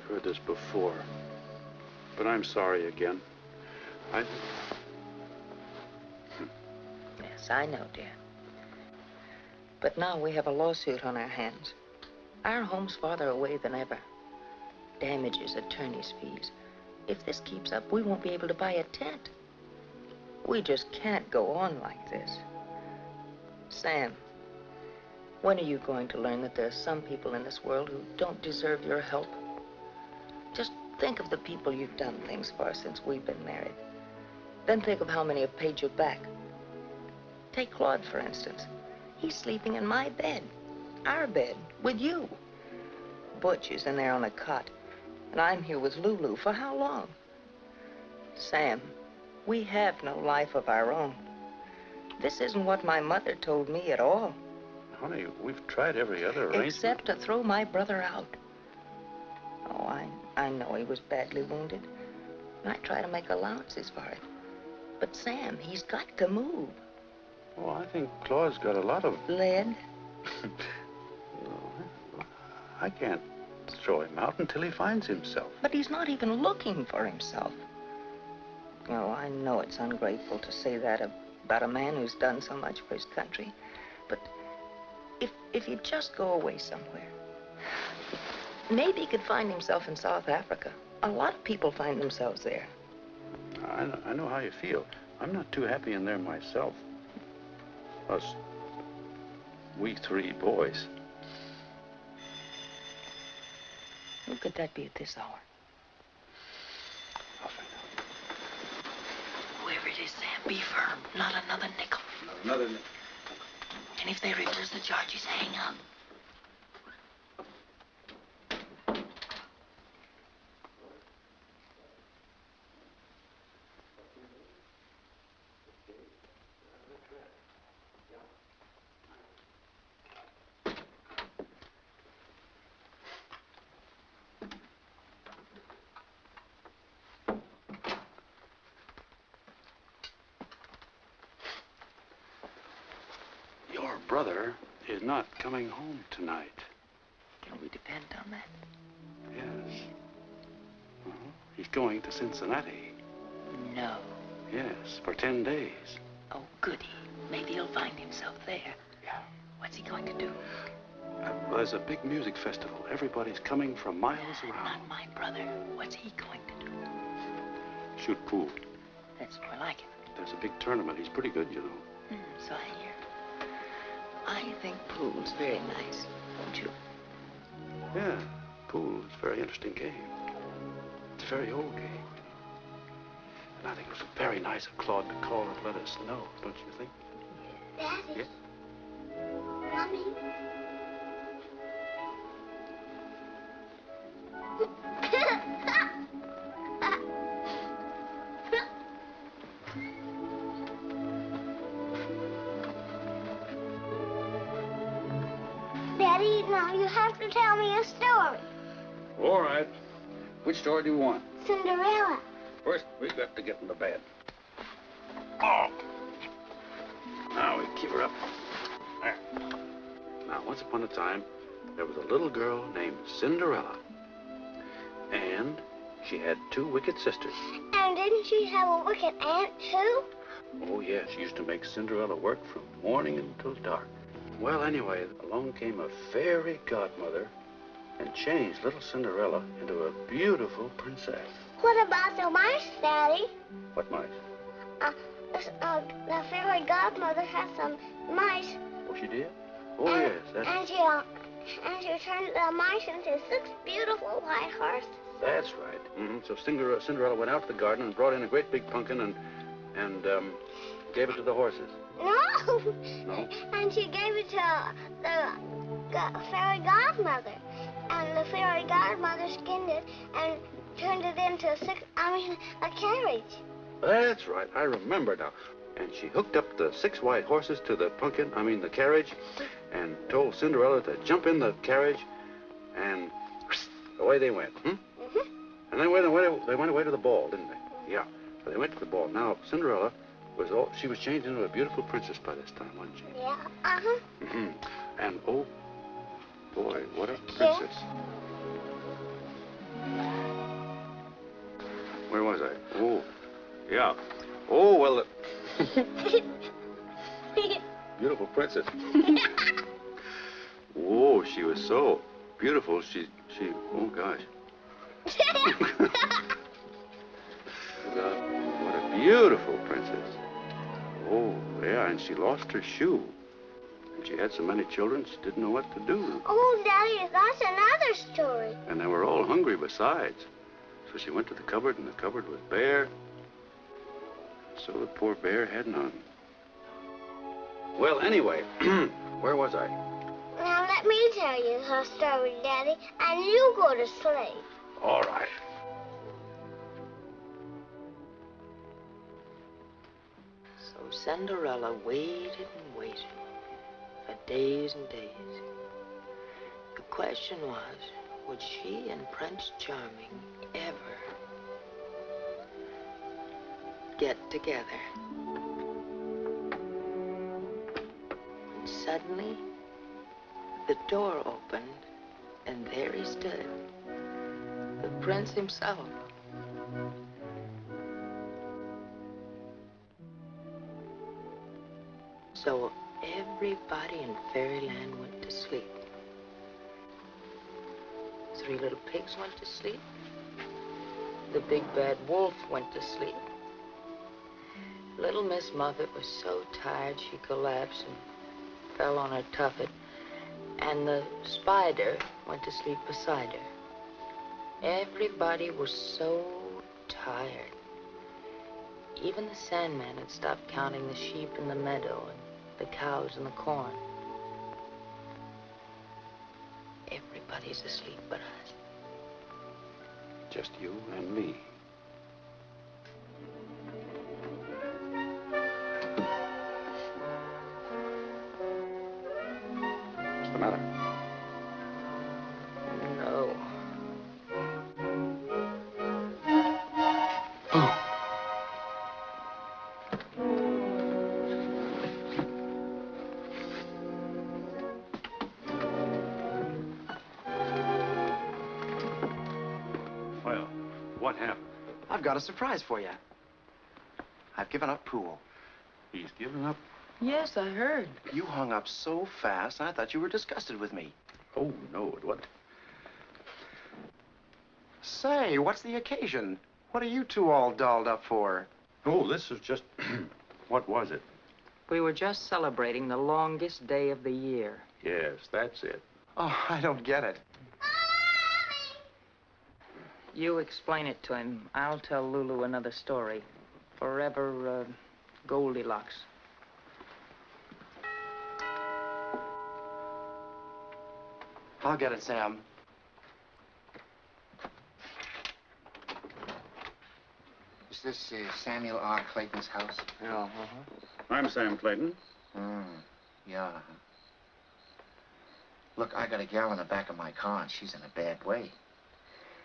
I've heard this before. But I'm sorry again. Yes, I know, dear. But now we have a lawsuit on our hands. Our home's farther away than ever. Damages, attorney's fees. If this keeps up, we won't be able to buy a tent. We just can't go on like this. Sam, when are you going to learn that there are some people in this world who don't deserve your help? Just think of the people you've done things for since we've been married. Then think of how many have paid you back. Take Claude, for instance. He's sleeping in my bed, our bed, with you. Butch is in there on a cot, and I'm here with Lulu. For how long? Sam, we have no life of our own. This isn't what my mother told me at all. Honey, we've tried every other arrangement. Except to throw my brother out. Oh, I know he was badly wounded. And I try to make allowances for it. But Sam, he's got to move. Oh, I think Claude's got a lot of... Lead? I can't throw him out until he finds himself. But he's not even looking for himself. Oh, I know it's ungrateful to say that about a man who's done so much for his country. But if he'd just go away somewhere, maybe he could find himself in South Africa. A lot of people find themselves there. I know how you feel. I'm not too happy in there myself. Us, we three boys. Who could that be at this hour? I'll find out. Whoever it is, Sam, be firm. Not another nickel. Not another nickel. And if they reverse the charges, hang up. Your brother is not coming home tonight. Can we depend on that? Yes. He's going to Cincinnati. No. Yes, for 10 days. Oh, goody. Maybe he'll find himself there. Yeah. What's he going to do? Well, there's a big music festival. Everybody's coming from miles around. Not my brother. What's he going to do? Shoot pool. That's more like it. There's a big tournament. He's pretty good, you know. So I hear. I think pool's very nice, don't you? Yeah, pool is a very interesting game. It's a very old game. And I think it was very nice of Claude to call and let us know, don't you think? Daddy. Yes? Mommy. Daddy, now you have to tell me a story. All right. Which story do you want? Cinderella. First, we've got to get into bed. Oh! Now we keep her up. There. Now, once upon a time, there was a little girl named Cinderella. And she had 2 wicked sisters. And didn't she have a wicked aunt, too? Oh, yes, she used to make Cinderella work from morning until dark. Well, anyway, along came a fairy godmother and changed little Cinderella into a beautiful princess. What about the mice, Daddy? What mice? The fairy godmother had some mice. Oh, she did? Oh, yes. And she turned the mice into 6 beautiful white horses. That's right. Mm-hmm. So Cinderella went out to the garden and brought in a great big pumpkin and gave it to the horses. No. No? And she gave it to the fairy godmother. And the fairy godmother skinned it and turned it into a carriage. That's right. I remember now. And she hooked up the 6 white horses to the the carriage, and told Cinderella to jump in the carriage, and away they went. And then they went away to the ball, didn't they? Yeah. So they went to the ball. Now, Cinderella she was changed into a beautiful princess by this time, wasn't she? Yeah. And, oh, boy, what a princess. Where was I? Oh, yeah. Oh, well, beautiful princess. Oh, she was so beautiful. Oh, gosh. What a beautiful princess. Oh, yeah, and she lost her shoe. And she had so many children, she didn't know what to do. Oh, Daddy, that's another story. And they were all hungry besides. So she went to the cupboard, and the cupboard was bare. So the poor bear had none. Well, anyway, where was I? Now, let me tell you her story, Daddy, and you go to sleep. All right. So Cinderella waited and waited for days and days. The question was, would she and Prince Charming ever get together? And suddenly, the door opened, and there he stood, the prince himself. So everybody in Fairyland went to sleep. 3 little pigs went to sleep. The big bad wolf went to sleep. Little Miss Muffet was so tired she collapsed and fell on her tuffet. And the spider went to sleep beside her. Everybody was so tired. Even the Sandman had stopped counting the sheep in the meadow and the cows in the corn. Everybody's asleep but us. Just you and me. What's the matter? No. Well, what happened? I've got a surprise for you. I've given up pool. He's given up? Yes, I heard. You hung up so fast, I thought you were disgusted with me. Oh, no, it wasn't. Say, what's the occasion? What are you two all dolled up for? Oh, this is just... What was it? We were just celebrating the longest day of the year. Yes, that's it. Oh, I don't get it. You explain it to him. I'll tell Lulu another story. Forever, Goldilocks. I'll get it, Sam. Is this Samuel R. Clayton's house? Yeah, I'm Sam Clayton. Yeah. Look, I got a gal in the back of my car, and she's in a bad way.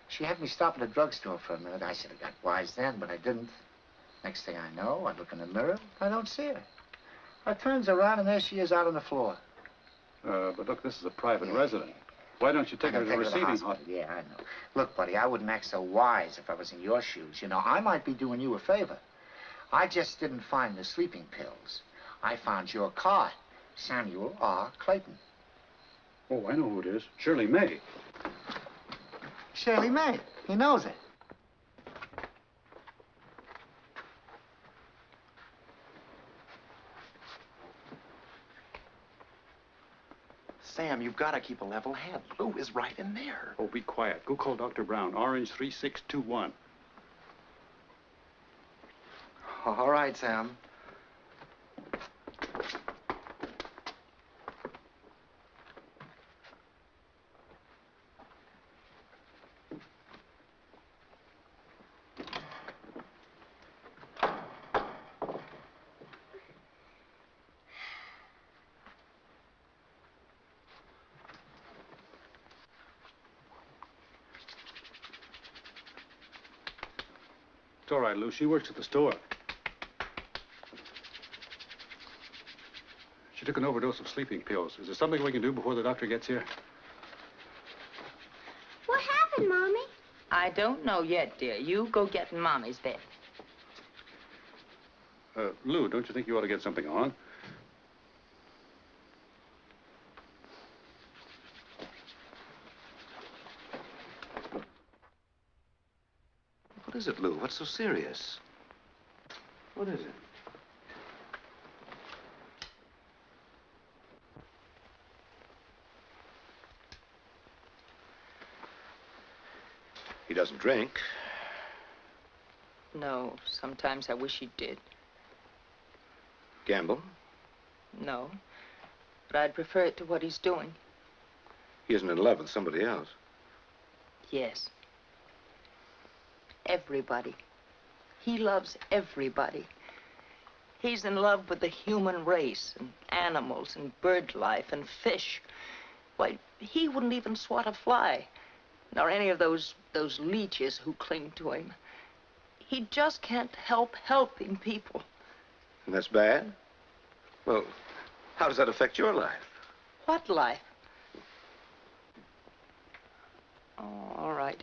She had me stop at a drugstore for a minute. I should have got wise then, but I didn't. Next thing I know, I look in the mirror, I don't see her. I turns around, and there she is out on the floor. But look, this is a private residence. Why don't you take her to the receiving hospital? hospital? Yeah, I know. Look, buddy, I wouldn't act so wise if I was in your shoes. You know, I might be doing you a favor. I just didn't find the sleeping pills. I found your card, Samuel R. Clayton. Oh, I know who it is. Shirley May. Shirley May. He knows it. Sam, you've got to keep a level head. Lou is right in there. Oh, be quiet. Go call Dr. Brown. Orange 3621. All right, Sam. It's all right, Lou. She works at the store. She took an overdose of sleeping pills. Is there something we can do before the doctor gets here? What happened, Mommy? I don't know yet, dear. You go get in Mommy's bed. Lou, don't you think you ought to get something on? What is it, Lou? What's so serious? What is it? He doesn't drink. No, sometimes I wish he did. Gamble? No, but I'd prefer it to what he's doing. He isn't in love with somebody else. Yes. Everybody. He loves everybody. He's in love with the human race and animals and bird life and fish. Why, he wouldn't even swat a fly, nor any of those leeches who cling to him. He just can't help helping people. And that's bad? Well, how does that affect your life? What life? Oh, all right.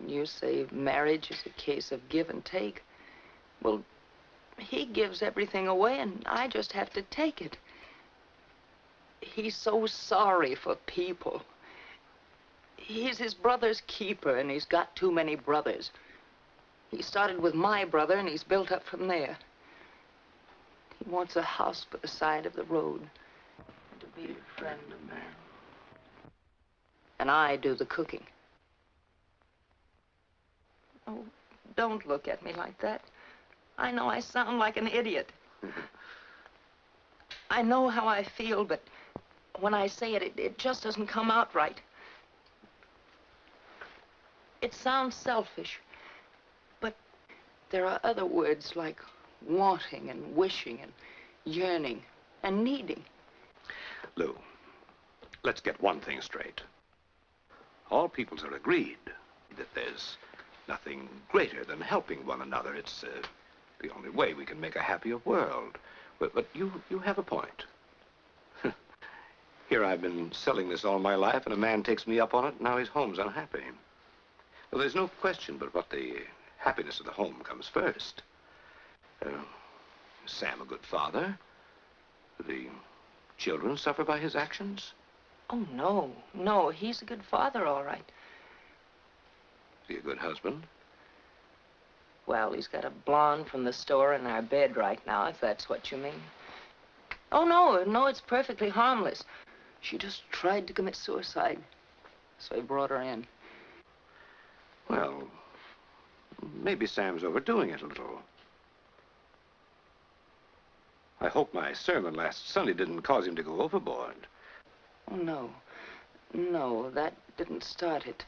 You say marriage is a case of give and take. Well, he gives everything away, and I just have to take it. He's so sorry for people. He's his brother's keeper, and he's got too many brothers. He started with my brother, and he's built up from there. He wants a house by the side of the road, and to be a friend of mine. And I do the cooking. Oh, don't look at me like that. I know I sound like an idiot. I know how I feel, but when I say it, it just doesn't come out right. It sounds selfish, but there are other words like wanting and wishing and yearning and needing. Lou, let's get one thing straight. All peoples are agreed that there's nothing greater than helping one another. It's the only way we can make a happier world. But you have a point. Here I've been selling this all my life, and a man takes me up on it, and now his home's unhappy. Well, there's no question but what the happiness of the home comes first. Is Sam a good father? Do the children suffer by his actions? Oh, no, he's a good father, all right. Is he a good husband? Well, he's got a blonde from the store in our bed right now, if that's what you mean. Oh, no, it's perfectly harmless. She just tried to commit suicide, so I brought her in. Well, maybe Sam's overdoing it a little. I hope my sermon last Sunday didn't cause him to go overboard. Oh, no, that didn't start it.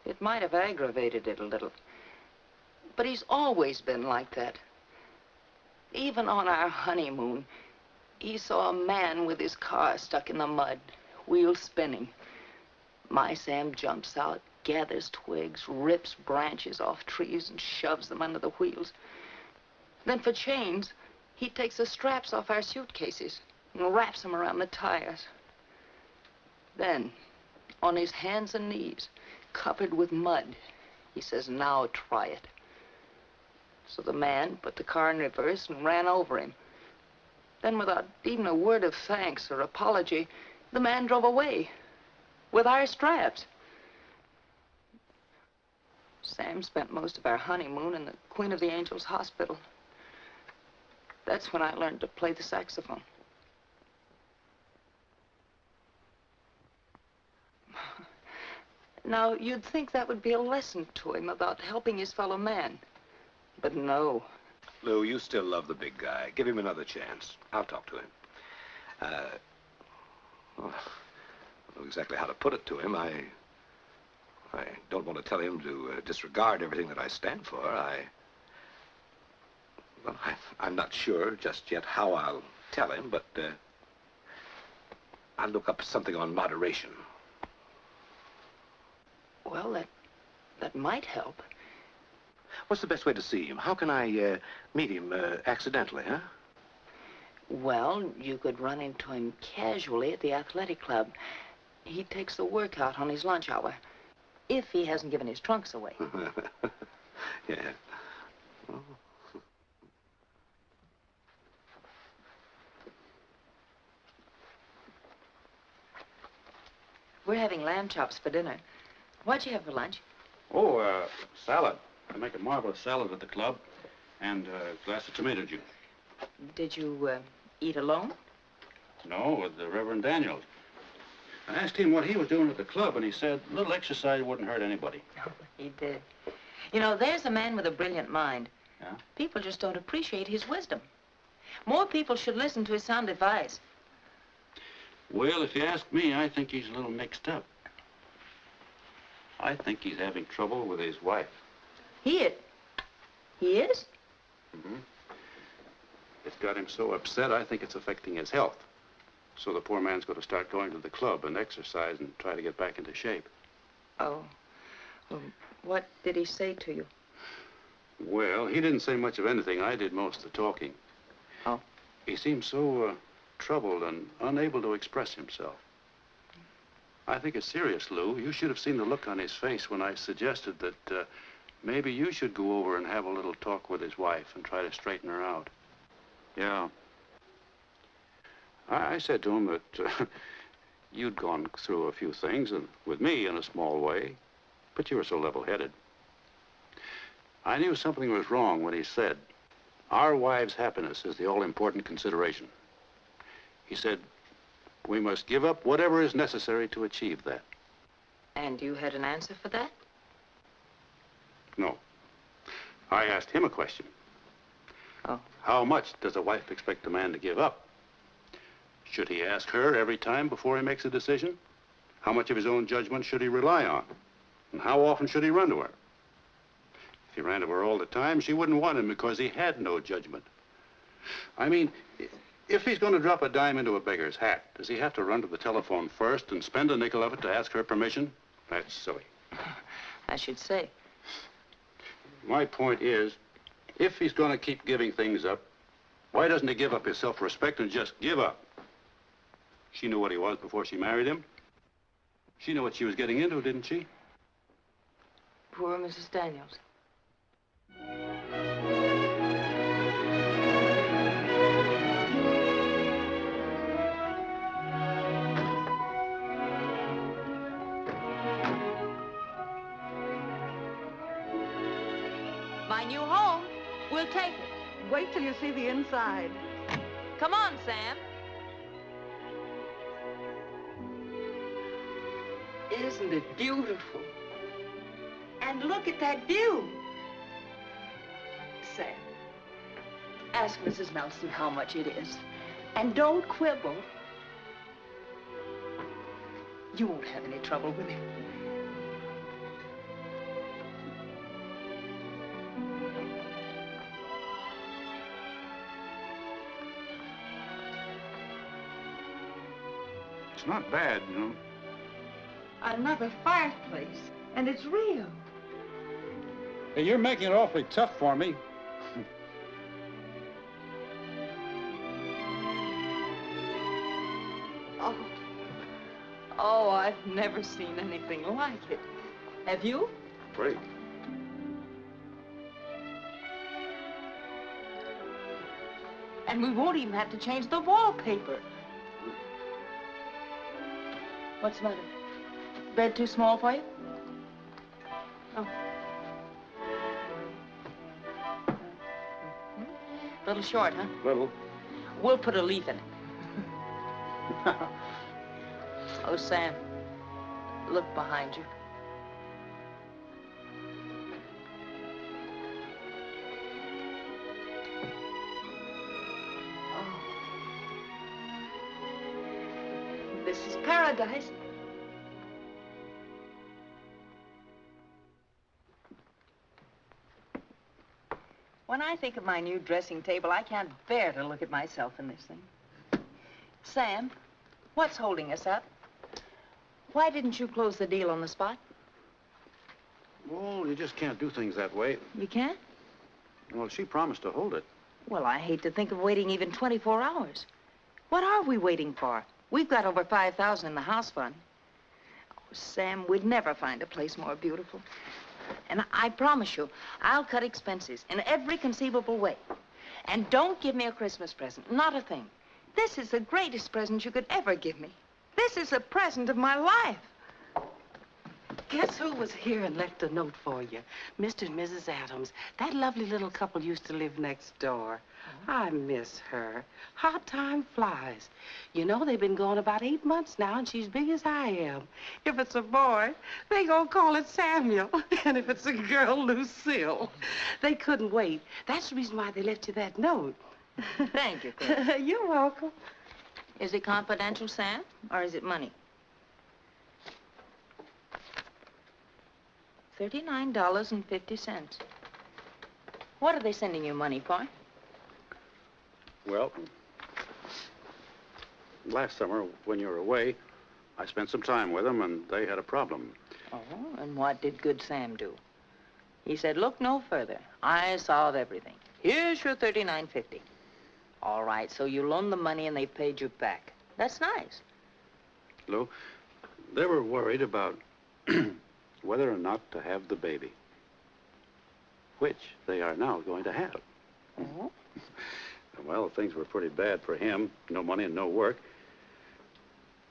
It might have aggravated it a little. But he's always been like that. Even on our honeymoon, he saw a man with his car stuck in the mud, wheels spinning. My Sam jumps out, gathers twigs, rips branches off trees, and shoves them under the wheels. Then for chains, he takes the straps off our suitcases and wraps them around the tires. Then, on his hands and knees, covered with mud, he says, "Now try it." So the man put the car in reverse and ran over him. Then, without even a word of thanks or apology, the man drove away with our straps. Sam spent most of our honeymoon in the Queen of the Angels hospital. That's when I learned to play the saxophone. Now, you'd think that would be a lesson to him about helping his fellow man. But no. Lou, you still love the big guy. Give him another chance. I'll talk to him. Well, I don't know exactly how to put it to him. I don't want to tell him to disregard everything that I stand for. Well, I'm not sure just yet how I'll tell him, but I'll look up something on moderation. Well, that might help. What's the best way to see him? How can I meet him accidentally, huh? Well, you could run into him casually at the athletic club. He takes the workout on his lunch hour. If he hasn't given his trunks away. Yeah. Oh. We're having lamb chops for dinner. What'd you have for lunch? Oh, salad. I make a marvelous salad at the club. And a glass of tomato juice. Did you eat alone? No, with the Reverend Daniels. I asked him what he was doing at the club, and he said a little exercise wouldn't hurt anybody. Oh, he did. You know, there's a man with a brilliant mind. Yeah? People just don't appreciate his wisdom. More people should listen to his sound advice. Well, if you ask me, I think he's a little mixed up. I think he's having trouble with his wife. He is? Mm-hmm. It's got him so upset, I think it's affecting his health. So the poor man's going to start going to the club and exercise and try to get back into shape. Oh. Well, what did he say to you? Well, he didn't say much of anything. I did most of the talking. Oh. He seemed so troubled and unable to express himself. I think it's serious, Lou. You should have seen the look on his face when I suggested that maybe you should go over and have a little talk with his wife and try to straighten her out. Yeah. I said to him that you'd gone through a few things, and with me in a small way, but you were so level-headed. I knew something was wrong when he said, our wives' happiness is the all-important consideration. He said, we must give up whatever is necessary to achieve that. And you had an answer for that? No. I asked him a question. Oh. How much does a wife expect a man to give up? Should he ask her every time before he makes a decision? How much of his own judgment should he rely on? And how often should he run to her? If he ran to her all the time, she wouldn't want him because he had no judgment. I mean, if he's going to drop a dime into a beggar's hat, does he have to run to the telephone first and spend a nickel of it to ask her permission? That's silly. I should say. My point is, if he's going to keep giving things up, why doesn't he give up his self-respect and just give up? She knew what he was before she married him. She knew what she was getting into, didn't she? Poor Mrs. Daniels. My new home. We'll take it. Wait till you see the inside. Come on, Sam. Isn't it beautiful? And look at that view. Sam, ask Mrs. Nelson how much it is. And don't quibble. You won't have any trouble with him. It's not bad, you know. Another fireplace, and it's real. Hey, you're making it awfully tough for me. Oh, I've never seen anything like it. Have you? Great. And we won't even have to change the wallpaper. What's the matter? Bed too small for you? Oh. Little short, huh? Little. We'll put a leaf in it. Oh, Sam, look behind you. Oh. This is paradise. When I think of my new dressing table, I can't bear to look at myself in this thing. Sam, what's holding us up? Why didn't you close the deal on the spot? Well, you just can't do things that way. You can't? Well, she promised to hold it. Well, I hate to think of waiting even 24 hours. What are we waiting for? We've got over $5,000 in the house fund. Sam, we'd never find a place more beautiful. And I promise you, I'll cut expenses in every conceivable way. And don't give me a Christmas present, not a thing. This is the greatest present you could ever give me. This is the present of my life. Guess who was here and left a note for you? Mr. and Mrs. Adams. That lovely little couple used to live next door. I miss her. How time flies. You know, they've been gone about 8 months now, and she's big as I am. If it's a boy, they gonna call it Samuel. And if it's a girl, Lucille. They couldn't wait. That's the reason why they left you that note. Thank you, Chris. You're welcome. Is it confidential, Sam, or is it money? $39.50. What are they sending you money for? Well, last summer, when you were away, I spent some time with them, and they had a problem. Oh, and what did good Sam do? He said, look no further. I solve everything. Here's your $39.50. All right, so you loaned the money and they paid you back. That's nice. Lou, they were worried about whether or not to have the baby, which they are now going to have. Oh? Well, things were pretty bad for him. No money and no work.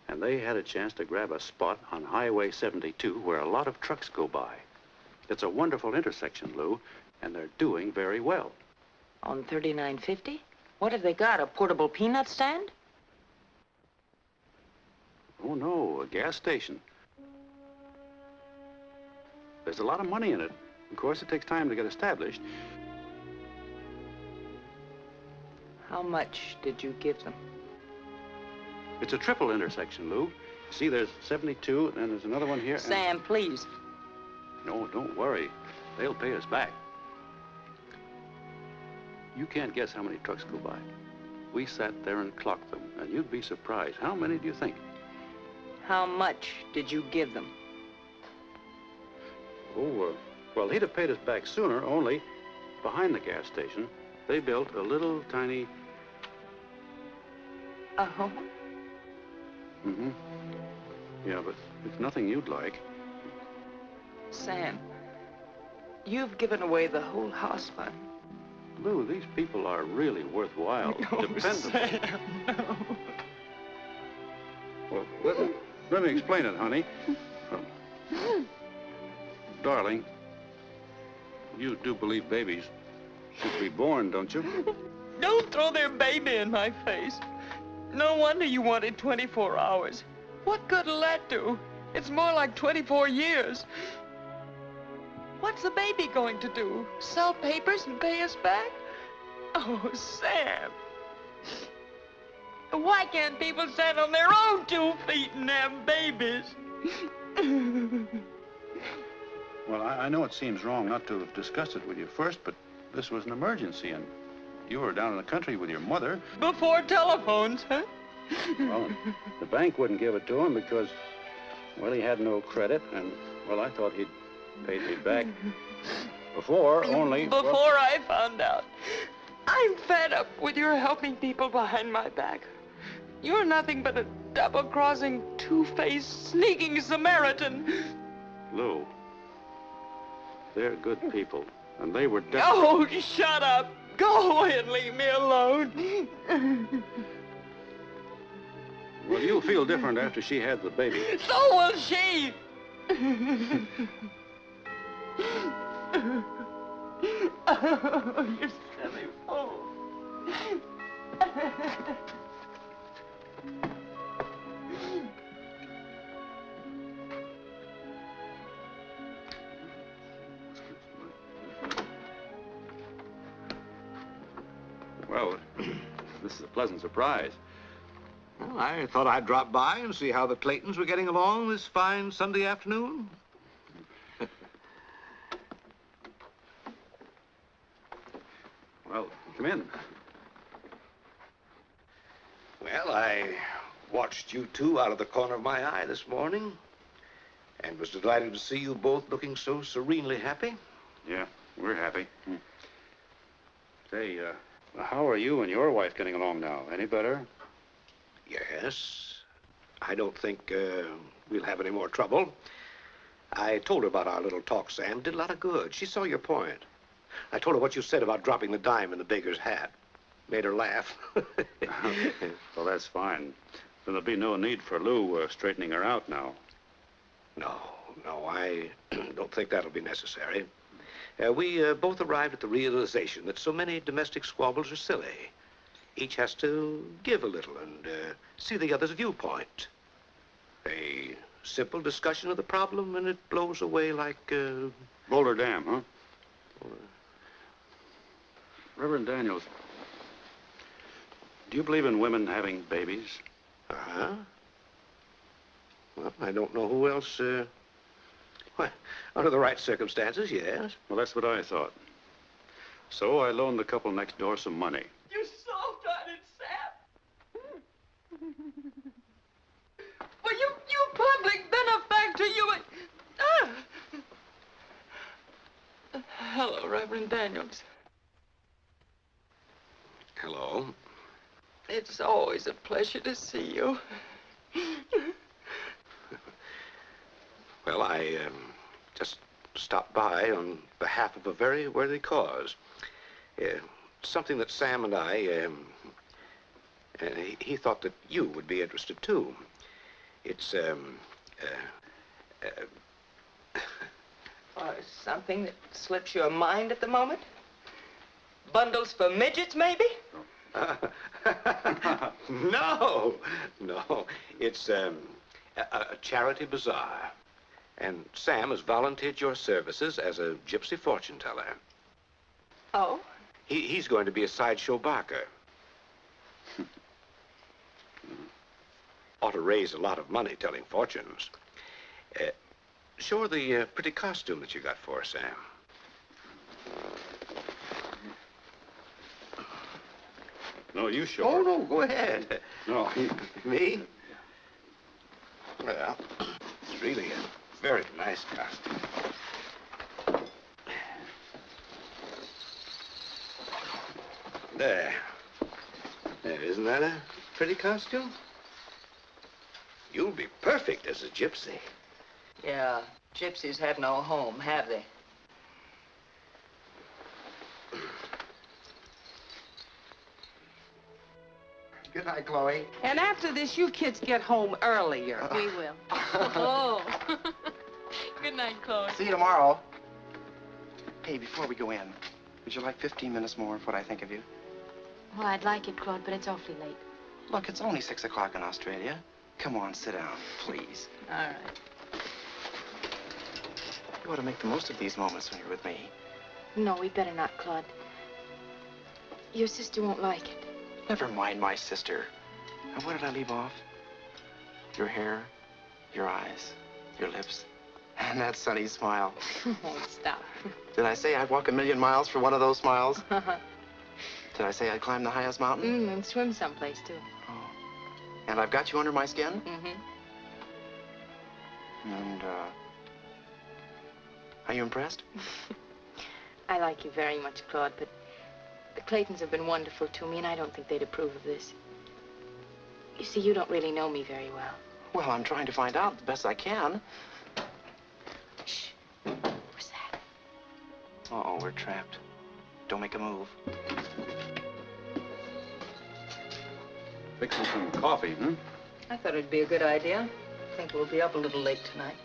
And they had a chance to grab a spot on Highway 72 where a lot of trucks go by. It's a wonderful intersection, Lou, and they're doing very well. On $39.50? What have they got, a portable peanut stand? Oh, no, a gas station. There's a lot of money in it. Of course, it takes time to get established. How much did you give them? It's a triple intersection, Lou. See, there's 72, and there's another one here. Sam, please. No, don't worry. They'll pay us back. You can't guess how many trucks go by. We sat there and clocked them, and you'd be surprised. How many do you think? How much did you give them? Oh, well, he'd have paid us back sooner, only behind the gas station, they built a little tiny... A home? Mm-hmm. Yeah, but it's nothing you'd like. Sam, you've given away the whole house fund. Lou, these people are really worthwhile. Oh, Dependable. Sam, no. Well, let me explain it, honey. Darling, you do believe babies should be born, don't you? Don't throw their baby in my face. No wonder you wanted 24 hours. What good'll that do? It's more like 24 years. What's the baby going to do? Sell papers and pay us back? Oh, Sam. Why can't people stand on their own 2 feet and have babies? Well, I know it seems wrong not to have discussed it with you first, but this was an emergency, and you were down in the country with your mother. Before telephones, huh? Well, the bank wouldn't give it to him because, well, he had no credit, and, well, I thought he'd paid me back before, only... Before I found out. I'm fed up with your helping people behind my back. You're nothing but a double-crossing, two-faced, sneaking Samaritan. Lou, they're good people, and they were desperate. Oh, shut up. Go away and leave me alone. Well, you'll feel different after she had the baby. So will she. Oh, you silly fool. Well, this is a pleasant surprise. Well, I thought I'd drop by and see how the Claytons were getting along this fine Sunday afternoon. Well, come in. Well, I watched you two out of the corner of my eye this morning and was delighted to see you both looking so serenely happy. Yeah, we're happy. Say, how are you and your wife getting along now? Any better? Yes. I don't think we'll have any more trouble. I told her about our little talk, Sam. Did a lot of good. She saw your point. I told her what you said about dropping the dime in the baker's hat. Made her laugh. Well, that's fine. Then there'll be no need for Lou straightening her out now. No, I don't think that'll be necessary. We both arrived at the realization that so many domestic squabbles are silly. Each has to give a little and see the other's viewpoint. A simple discussion of the problem and it blows away like... Boulder Dam, huh? Reverend Daniels, do you believe in women having babies? Uh-huh. Well, I don't know who else... Well, under the right circumstances, yes. Well, that's what I thought. So I loaned the couple next door some money. You soft-hearted sap. Well, you public benefactor, you... Hello, Reverend Daniels. Hello. It's always a pleasure to see you. Well, I just stopped by on behalf of a very worthy cause. Something that Sam and I, he thought that you would be interested too. It's, Something that slips your mind at the moment? Bundles for midgets, maybe? No. It's a charity bazaar. And Sam has volunteered your services as a gypsy fortune teller. Oh? He's going to be a sideshow barker. Ought to raise a lot of money telling fortunes. Show her the pretty costume that you got for her, Sam. No, you show her. her. No, go ahead. No. Me? Well, it's really a very nice costume. There. Isn't that a pretty costume? You'll be perfect as a gypsy. Yeah, gypsies have no home, have they? Good night, Chloe. And after this, you kids get home earlier. We will. Oh. Good night, Chloe. See you tomorrow. Hey, before we go in, would you like 15 minutes more of what I think of you? Well, I'd like it, Claude, but it's awfully late. Look, it's only 6 o'clock in Australia. Come on, sit down, please. All right. You ought to make the most of these moments when you're with me. No, we better not, Claude. Your sister won't like it. Never mind my sister. Now, where did I leave off? Your hair, your eyes, your lips, and that sunny smile. Oh, stop. Did I say I'd walk 1,000,000 miles for one of those smiles? Did I say I'd climb the highest mountain? And swim someplace, too. Oh. And I've got you under my skin? Mm-hmm. And, are you impressed? I like you very much, Claude, but the Claytons have been wonderful to me, and I don't think they'd approve of this. You see, you don't really know me very well. Well, I'm trying to find out the best I can. Shh. What's that? Uh-oh, we're trapped. Don't make a move. Fixing some coffee, huh? I thought it'd be a good idea. I think we'll be up a little late tonight.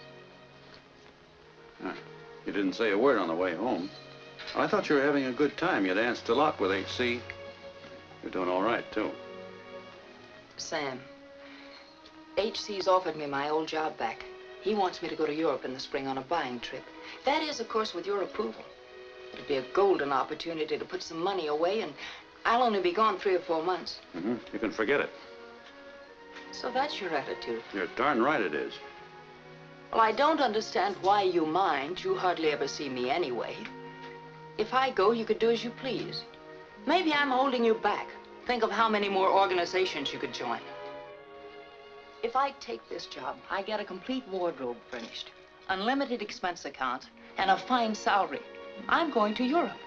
You didn't say a word on the way home. I thought you were having a good time. You danced a lot with H.C. You're doing all right, too. Sam, H.C.'s offered me my old job back. He wants me to go to Europe in the spring on a buying trip. That is, of course, with your approval. It'd be a golden opportunity to put some money away, and I'll only be gone 3 or 4 months. Mm-hmm. You can forget it. So that's your attitude. You're darn right it is. Well, I don't understand why you mind. You hardly ever see me anyway. If I go, you could do as you please. Maybe I'm holding you back. Think of how many more organizations you could join. If I take this job, I get a complete wardrobe furnished, unlimited expense account, and a fine salary. I'm going to Europe.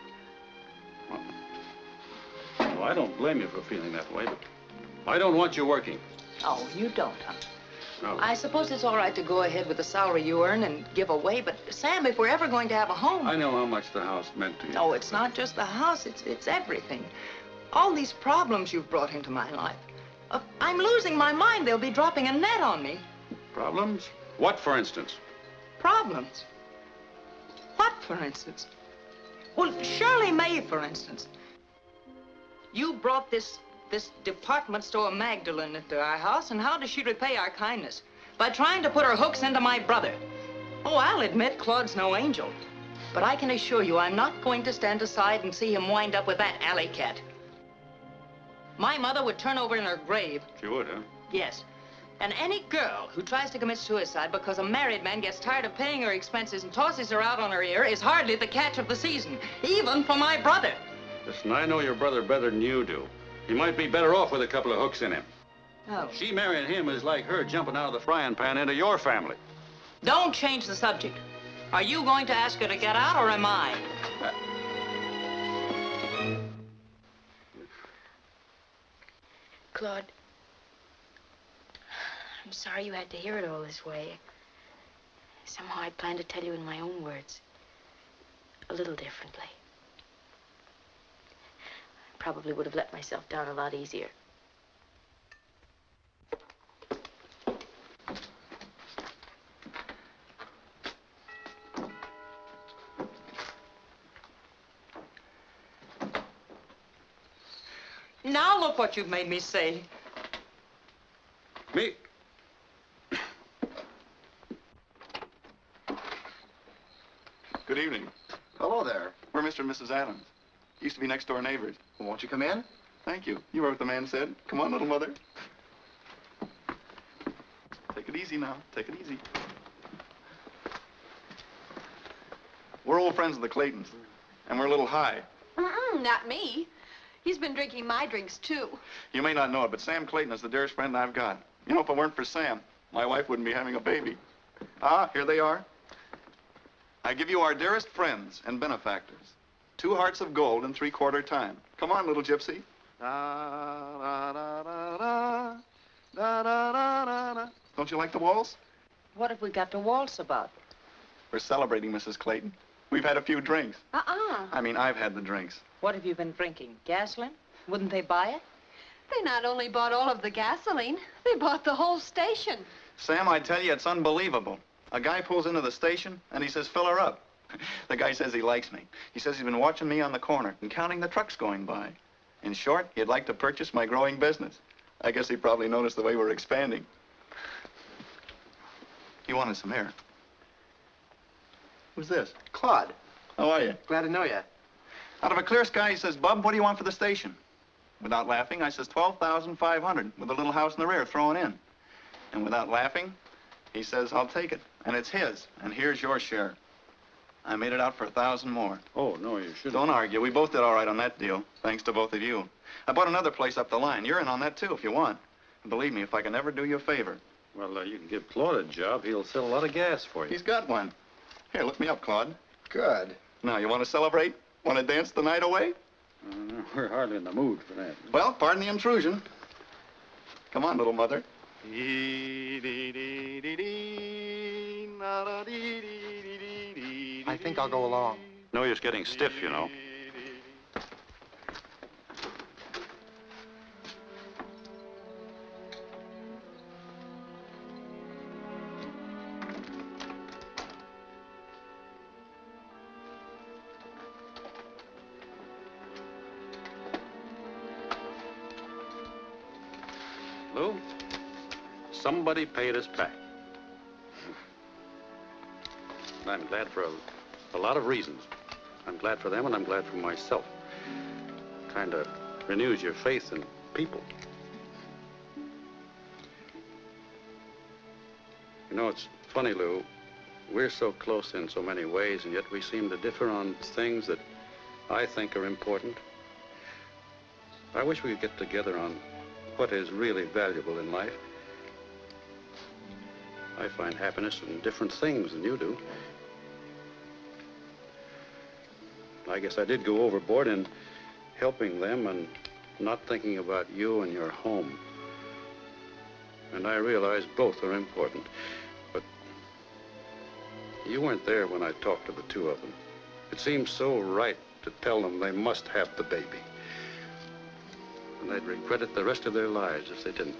Well, I don't blame you for feeling that way, but I don't want you working. Oh, you don't, huh? No. I suppose it's all right to go ahead with the salary you earn and give away, but Sam, if we're ever going to have a home... I know how much the house meant to you. No, it's not just the house, it's everything. All these problems you've brought into my life. I'm losing my mind. They'll be dropping a net on me. Problems? What, for instance? Problems? What, for instance? Well, Shirley May, for instance. You brought this department store Magdalene into our house, and how does she repay our kindness? By trying to put her hooks into my brother. Oh, I'll admit Claude's no angel. But I can assure you I'm not going to stand aside and see him wind up with that alley cat. My mother would turn over in her grave. She would, huh? Yes. And any girl who tries to commit suicide because a married man gets tired of paying her expenses and tosses her out on her ear is hardly the catch of the season, even for my brother. Listen, I know your brother better than you do. He might be better off with a couple of hooks in him. Oh. She marrying him is like her jumping out of the frying pan into your family. Don't change the subject. Are you going to ask her to get out, or am I? Claude, I'm sorry you had to hear it all this way. Somehow I planned to tell you in my own words, a little differently. I probably would have let myself down a lot easier. Now look what you've made me say. Me? Good evening. Hello there. We're Mr. and Mrs. Adams. Used to be next door neighbors. Well, won't you come in? Thank you. You heard what the man said. Come on, little mother. Take it easy now. Take it easy. We're old friends of the Claytons, and we're a little high. Not me. He's been drinking my drinks, too. You may not know it, but Sam Clayton is the dearest friend I've got. You know, if it weren't for Sam, my wife wouldn't be having a baby. Ah, here they are. I give you our dearest friends and benefactors. 2 hearts of gold in 3/4 time. Come on, little gypsy. Da, da, da, da, da, da, da, da, da, da. Don't you like the waltz? What have we got to waltz about? We're celebrating, Mrs. Clayton. We've had a few drinks. I mean, I've had the drinks. What have you been drinking? Gasoline? Wouldn't they buy it? They not only bought all of the gasoline, they bought the whole station. Sam, I tell you, it's unbelievable. A guy pulls into the station, and he says, fill her up. The guy says he likes me. He says he's been watching me on the corner and counting the trucks going by. In short, he'd like to purchase my growing business. I guess he probably noticed the way we're expanding. He wanted some air. Who's this? Claude. How are you? Glad to know you. Out of a clear sky, he says, Bub, what do you want for the station? Without laughing, I says, $12,500 with a little house in the rear thrown in. And without laughing, he says, I'll take it. And it's his. And here's your share. I made it out for 1,000 more. Oh, no, you shouldn't. Don't argue. We both did all right on that deal, thanks to both of you. I bought another place up the line. You're in on that, too, if you want. And believe me, if I can ever do you a favor. Well, you can give Claude a job. He'll sell a lot of gas for you. He's got one. Here, lift me up, Claude. Good. Now, you want to celebrate? Want to dance the night away? We're hardly in the mood for that. Well, pardon the intrusion. Come on, little mother. I think I'll go along. No use getting stiff, you know. Lou, somebody paid us back. I'm glad for a lot of reasons. I'm glad for them, and I'm glad for myself. Kind of renews your faith in people. You know, it's funny, Lou. We're so close in so many ways, and yet we seem to differ on things that I think are important. I wish we could get together on what is really valuable in life. I find happiness in different things than you do. I guess I did go overboard in helping them and not thinking about you and your home. And I realize both are important. But you weren't there when I talked to the two of them. It seemed so right to tell them they must have the baby. And they'd regret it the rest of their lives if they didn't.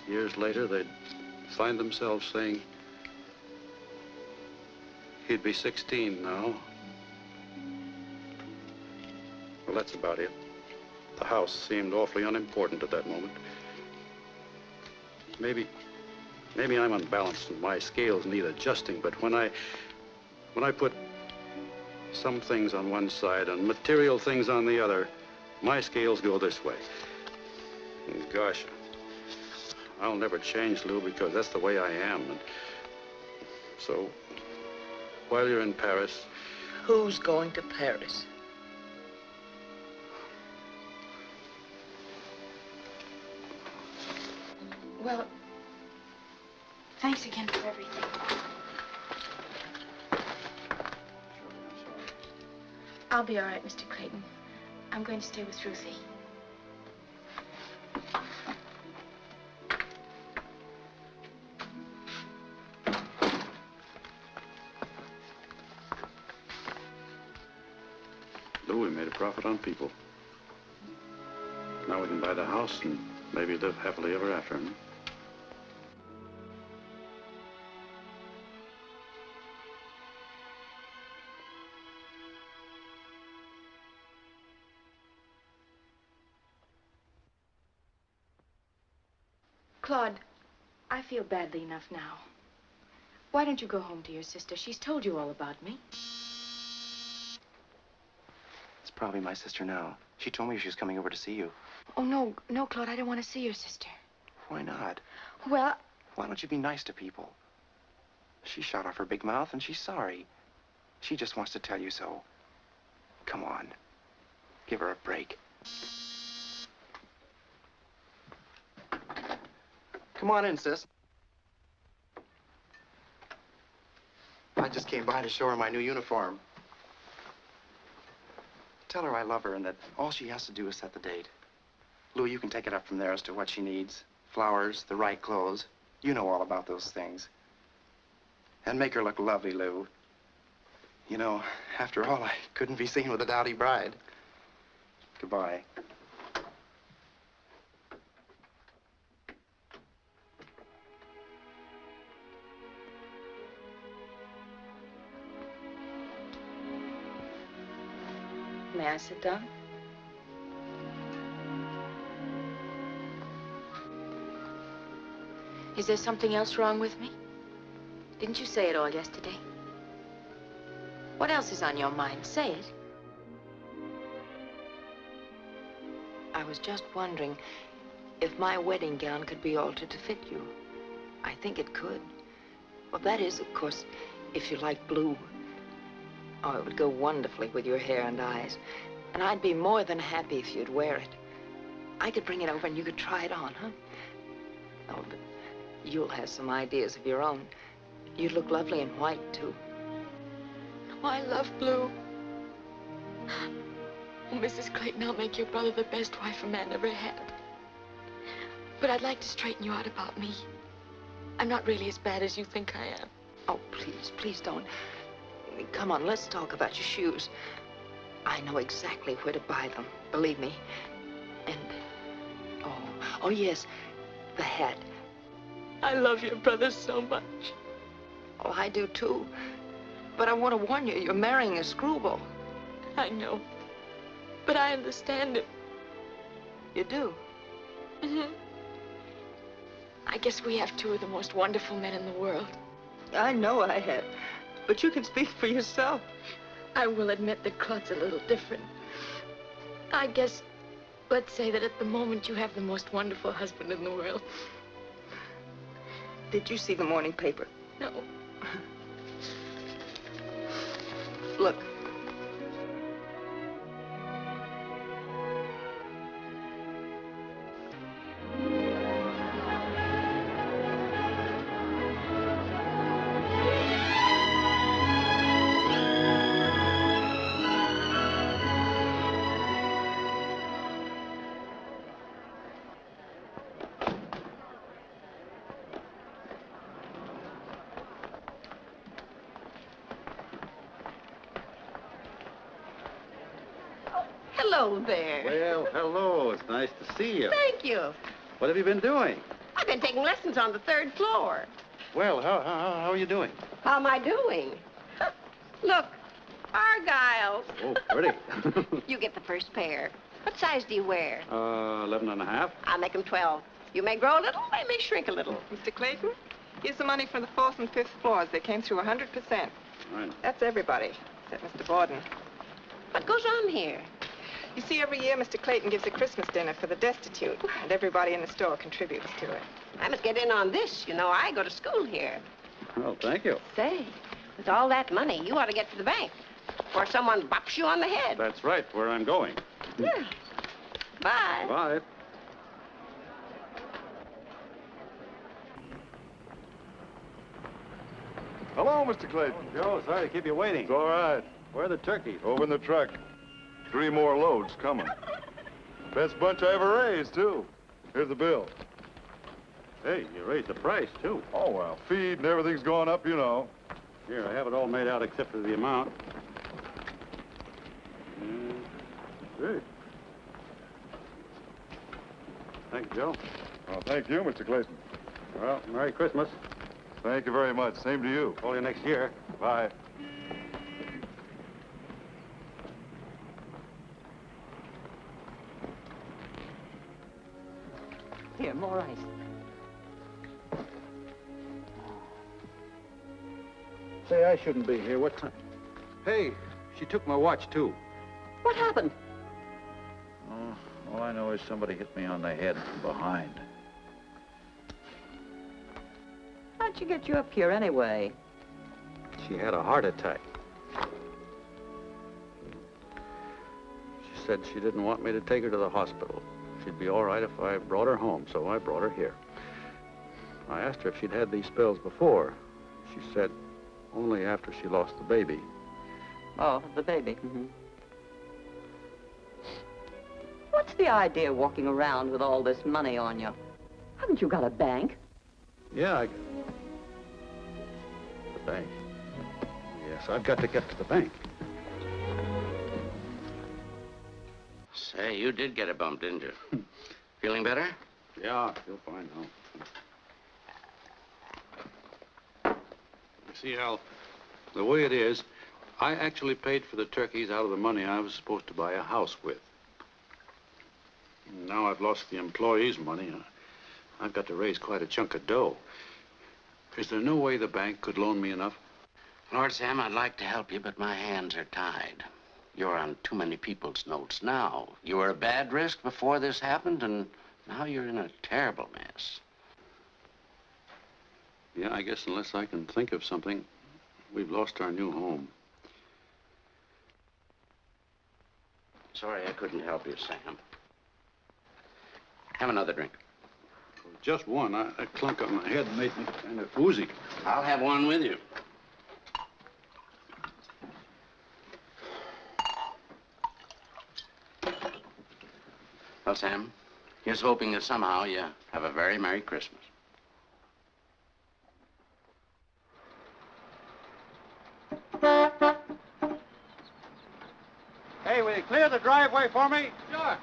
Years later, they'd find themselves saying, he'd be 16 now. Well, that's about it. The house seemed awfully unimportant at that moment. Maybe I'm unbalanced and my scales need adjusting, but when I put some things on one side and material things on the other, my scales go this way. And gosh, I'll never change, Lou, because that's the way I am. And so, while you're in Paris... Who's going to Paris? Well, thanks again for everything. I'll be all right, Mr. Clayton. I'm going to stay with Ruthie. Lou, we made a profit on people. Now we can buy the house and maybe live happily ever after. Huh? Claude, I feel badly enough now. Why don't you go home to your sister? She's told you all about me. It's probably my sister now. She told me she was coming over to see you. Oh, no, no, Claude, I don't want to see your sister. Why not? Well, Why don't you be nice to people? She shot off her big mouth and she's sorry. She just wants to tell you so. Come on. Give her a break. Come on in, sis. I just came by to show her my new uniform. Tell her I love her and that all she has to do is set the date. Lou, you can take it up from there as to what she needs. Flowers, the right clothes. You know all about those things. And make her look lovely, Lou. You know, after all, I couldn't be seen with a dowdy bride. Goodbye. May I sit down? is there something else wrong with me? Didn't you say it all yesterday? What else is on your mind? Say it. I was just wondering if my wedding gown could be altered to fit you. I think it could. Well, that is, of course, if you like blue. Oh, it would go wonderfully with your hair and eyes. And I'd be more than happy if you'd wear it. I could bring it over and you could try it on, huh? Oh, but you'll have some ideas of your own. You'd look lovely in white, too. Oh, I love blue. Oh, Mrs. Clayton, I'll make your brother the best wife a man ever had. But I'd like to straighten you out about me. I'm not really as bad as you think I am. Oh, please, please don't. Come on, let's talk about your shoes. I know exactly where to buy them, believe me. And, oh yes, the hat. I love your brother so much. Oh, I do too. But I want to warn you, you're marrying a screwball. I know. But I understand him. You do? Mm-hmm. I guess we have two of the most wonderful men in the world. I know I have. But you can speak for yourself. I will admit that Claude's a little different. I guess, let's say that at the moment you have the most wonderful husband in the world. Did you see the morning paper? No. Look. Hello there. Well, hello. It's nice to see you. Thank you. What have you been doing? I've been taking lessons on the 3rd floor. Well, how are you doing? How am I doing? Look, Argyles. Oh, pretty. You get the first pair. What size do you wear? 11 and a half. I'll make them 12. You may grow a little, they may shrink a little. Mr. Clayton, here's the money from the 4th and 5th floors. They came through 100%. Right. That's everybody, except Mr. Borden. What goes on here? You see, every year Mr. Clayton gives a Christmas dinner for the destitute, and everybody in the store contributes to it. I must get in on this. You know, I go to school here. Well, thank you. Say, with all that money, you ought to get to the bank before someone bops you on the head. That's right, where I'm going. Yeah. Bye. Bye. Hello, Mr. Clayton. Joe, sorry to keep you waiting. It's all right. Where are the turkeys? Over in the truck. 3 more loads coming. Best bunch I ever raised, too. Here's the bill. Hey, you raised the price, too. Oh, well, feed and everything's going up, you know. Here, I have it all made out except for the amount. Hey. Thank you, Joe. Well, thank you, Mr. Clayton. Well, Merry Christmas. Thank you very much. Same to you. Call you next year. Bye. Here, more ice. Say, I shouldn't be here. What time? Hey, she took my watch, too. What happened? Oh, all I know is somebody hit me on the head from behind. How'd she get you up here anyway? She had a heart attack. She said she didn't want me to take her to the hospital. She'd be all right if I brought her home, so I brought her here. I asked her if she'd had these spells before. She said only after she lost the baby. Oh, the baby. Mm-hmm. What's the idea of walking around with all this money on you? Haven't you got a bank? Yeah, the bank. Yes, I've got to get to the bank. Say, you did get a bump, didn't you? Feeling better? Yeah, I feel fine now. You see, Al, the way it is, I actually paid for the turkeys out of the money I was supposed to buy a house with. Now I've lost the employees' money. I've got to raise quite a chunk of dough. Is there no way the bank could loan me enough? Lord Sam, I'd like to help you, but my hands are tied. You're on too many people's notes now. You were a bad risk before this happened, and now you're in a terrible mess. Yeah, I guess unless I can think of something, we've lost our new home. Sorry I couldn't help you, Sam. Have another drink. Just one. A clunk on my head made me kind of woozy. I'll have one with you. Well, Sam, here's hoping that somehow you have a very Merry Christmas. Hey, will you clear the driveway for me? Sure.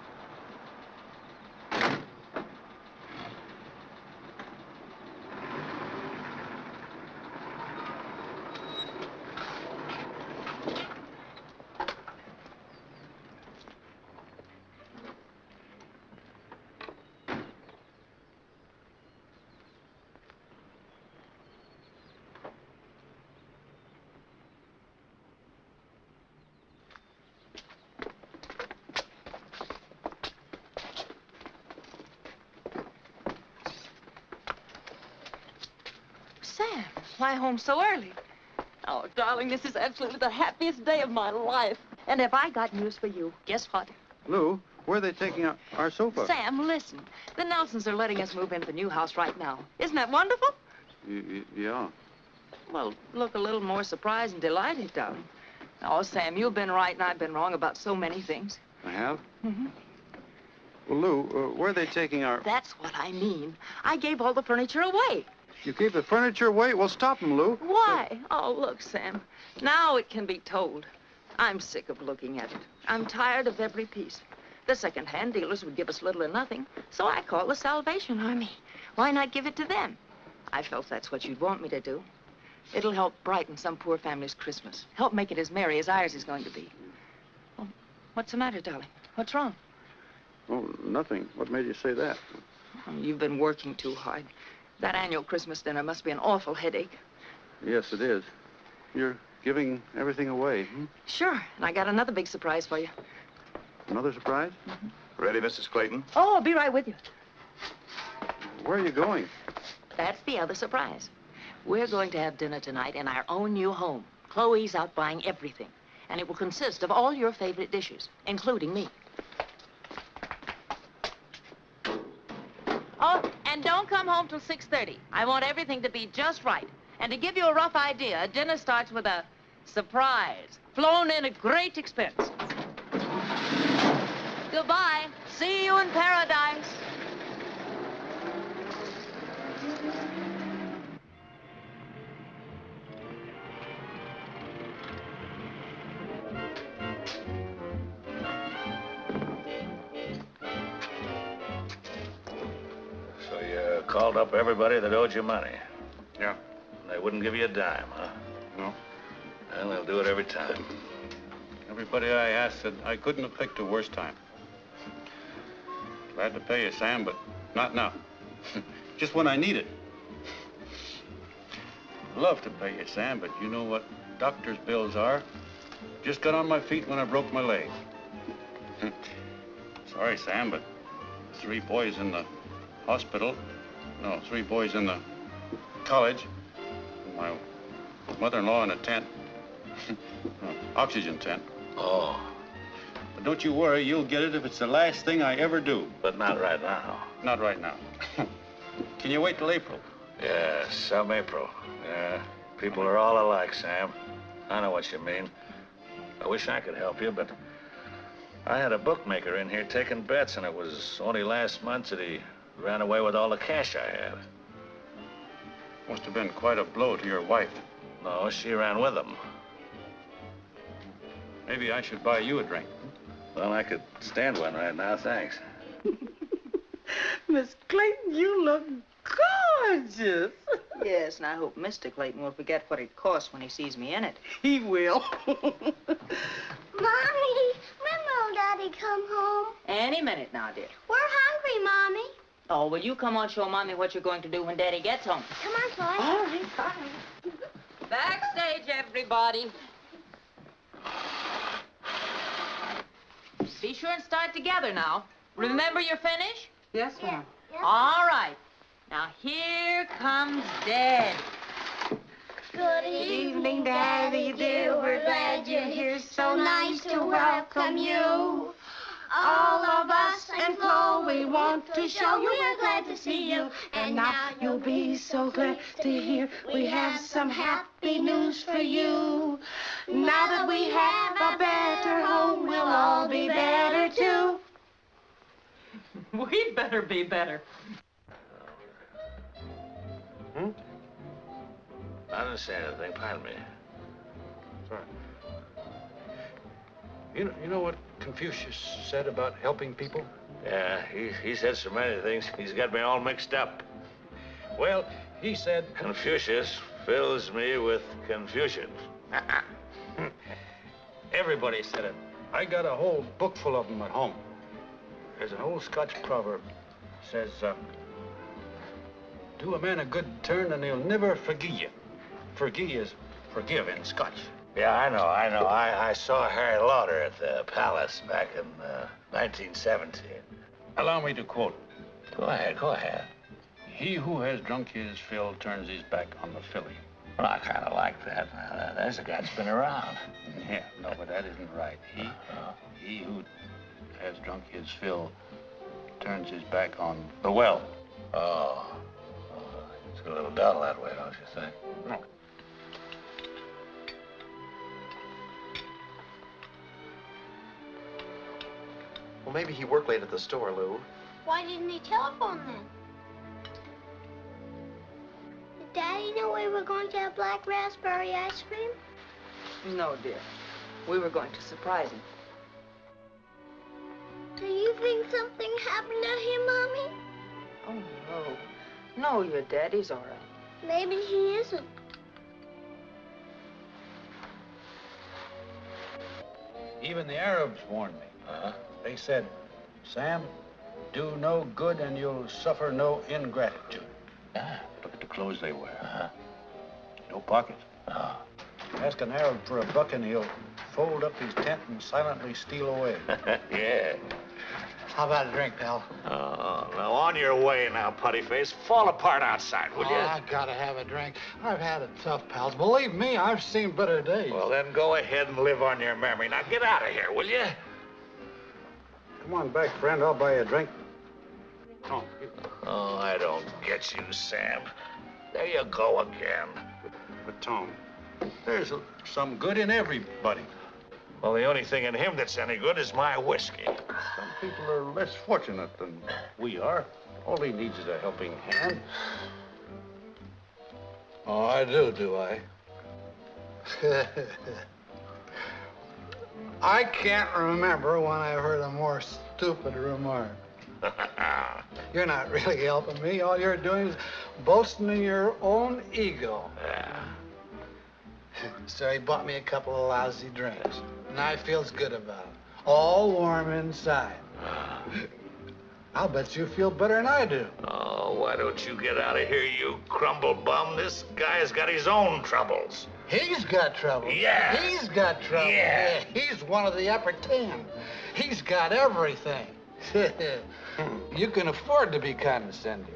Sam, fly home so early. Oh, darling, this is absolutely the happiest day of my life. And have I got news for you? Guess what? Lou, where are they taking our sofa? Sam, listen. The Nelsons are letting us move into the new house right now. Isn't that wonderful? Yeah. Well, look a little more surprised and delighted, darling. Oh, Sam, you've been right and I've been wrong about so many things. I have? Mm-hmm. Well, Lou, where are they taking our... That's what I mean. I gave all the furniture away. You gave the furniture away? Well, stop them, Lou. Why? Oh, look, Sam. Now it can be told. I'm sick of looking at it. I'm tired of every piece. The second-hand dealers would give us little or nothing, so I called the Salvation Army. Why not give it to them? I felt that's what you'd want me to do. It'll help brighten some poor family's Christmas. Help make it as merry as ours is going to be. Well, what's the matter, darling? What's wrong? Oh, nothing. What made you say that? Oh, you've been working too hard. That annual Christmas dinner must be an awful headache. Yes, it is. You're giving everything away, Sure, and I got another big surprise for you. Another surprise? Ready, Mrs. Clayton? Oh, I'll be right with you. Where are you going? That's the other surprise. We're going to have dinner tonight in our own new home. Chloe's out buying everything, and it will consist of all your favorite dishes, including me. Oh, and don't come home till 6:30. I want everything to be just right. And to give you a rough idea, dinner starts with a surprise, flown in at great expense. Goodbye. See you in paradise. So you called up everybody that owed you money. Yeah. They wouldn't give you a dime, huh? No. Well, they'll do it every time. Everybody I asked said I couldn't have picked a worse time. Glad to pay you, Sam, but not now. Just when I need it. Love to pay you, Sam, but you know what doctor's bills are. Just got on my feet when I broke my leg. Sorry, Sam, but 3 boys in the hospital. No, 3 boys in the college. My mother-in-law in a tent. Oxygen tent. Oh. But don't you worry, you'll get it if it's the last thing I ever do. But not right now. Not right now. Can you wait till April? Yeah, some April. Yeah, people are all alike, Sam. I know what you mean. I wish I could help you, but I had a bookmaker in here taking bets, and it was only last month that he ran away with all the cash I had. Must have been quite a blow to your wife. No, she ran with him. Maybe I should buy you a drink. Well, I could stand one right now, thanks. Miss Clayton, you look gorgeous. Yes, and I hope Mr. Clayton will forget what it costs when he sees me in it. He will. Mommy, when will Daddy come home? Any minute now, dear. We're hungry, Mommy. Oh, will you come on, show Mommy what you're going to do when Daddy gets home? Come on, Chloe. All right, fine. Backstage, everybody. Be sure and start together now. Remember your finish? Yes, ma'am. Yes. All right. Now, here comes Dad. Good evening, Daddy dear. We're glad you're here. So nice to welcome you. All of us and Chloe want to show you we're glad to see you. And now you'll be so glad to hear we have some happy news for you. Now that we have a better home, we'll all be better too. We'd better be better. I didn't say anything, pardon me. Sorry. You know what Confucius said about helping people? Yeah, he said so many things. He's got me all mixed up. Well, he said... Confucius fills me with confusion. Everybody said it. I got a whole book full of them at home. There's an old Scotch proverb. Says, do a man a good turn and he'll never forgive you. Forgive is forgive in Scotch. Yeah, I know. I saw Harry Lauder at the Palace back in 1917. Allow me to quote. Go ahead. He who has drunk his fill turns his back on the filly. Well, I kind of like that. There's a guy that's been around. Yeah, no, but that isn't right. He who has drunk his fill turns his back on the well. Oh, it's a little dull that way, don't you think? No. Well, maybe he worked late at the store, Lou. Why didn't he telephone then? Did Daddy know we were going to have black raspberry ice cream? No, dear. We were going to surprise him. Do you think something happened to him, Mommy? Oh, no. No, your daddy's all right. Maybe he isn't. Even the Arabs warned me. They said, Sam, do no good and you'll suffer no ingratitude. Look at the clothes they wear. No pockets. Ask an Arab for a buck and he'll fold up his tent and silently steal away. Yeah. How about a drink, pal? Oh, now on your way now, putty face. Fall apart outside, will you? I gotta have a drink. I've had it tough, pals. Believe me, I've seen better days. Well, then go ahead and live on your memory. Now get out of here, will you? Come on back, friend. I'll buy you a drink. Oh, I don't get you, Sam. There you go again. But, Tom, there's some good in everybody. Well, the only thing in him that's any good is my whiskey. Some people are less fortunate than we are. All he needs is a helping hand. Oh, I do I? I can't remember when I heard a more stupid remark. You're not really helping me. All you're doing is boasting in your own ego. So he bought me a couple of lousy drinks, and I feels good about it. All warm inside. I'll bet you feel better than I do. Oh, why don't you get out of here, you crumble bum? This guy's got his own troubles. He's got trouble. Yeah. He's got trouble. Yeah. He's one of the upper 10. He's got everything. You can afford to be condescending.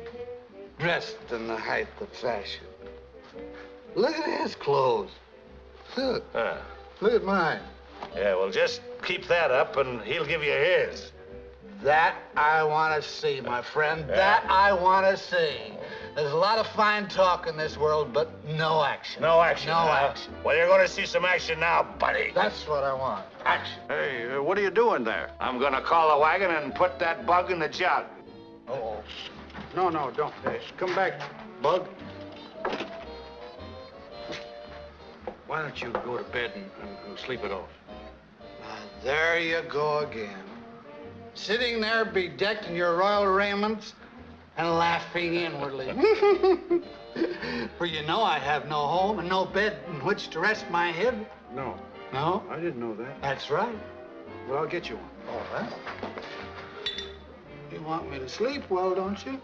Dressed in the height of fashion. Look at his clothes. Look. Look at mine. Yeah, well, just keep that up and he'll give you his. That I want to see, my friend. That I want to see. There's a lot of fine talk in this world, but no action. No action. No action. Well, you're going to see some action now, buddy. That's what I want. Action. Hey, what are you doing there? I'm going to call the wagon and put that bug in the jug. Uh-oh. No, don't. Hey, come back, Bug. Why don't you go to bed and sleep it off? There you go again. Sitting there bedecked in your royal raiments and laughing inwardly. For you know I have no home and no bed in which to rest my head. No. No? I didn't know that. That's right. Well, I'll get you one. All right. You want me to sleep well, don't you?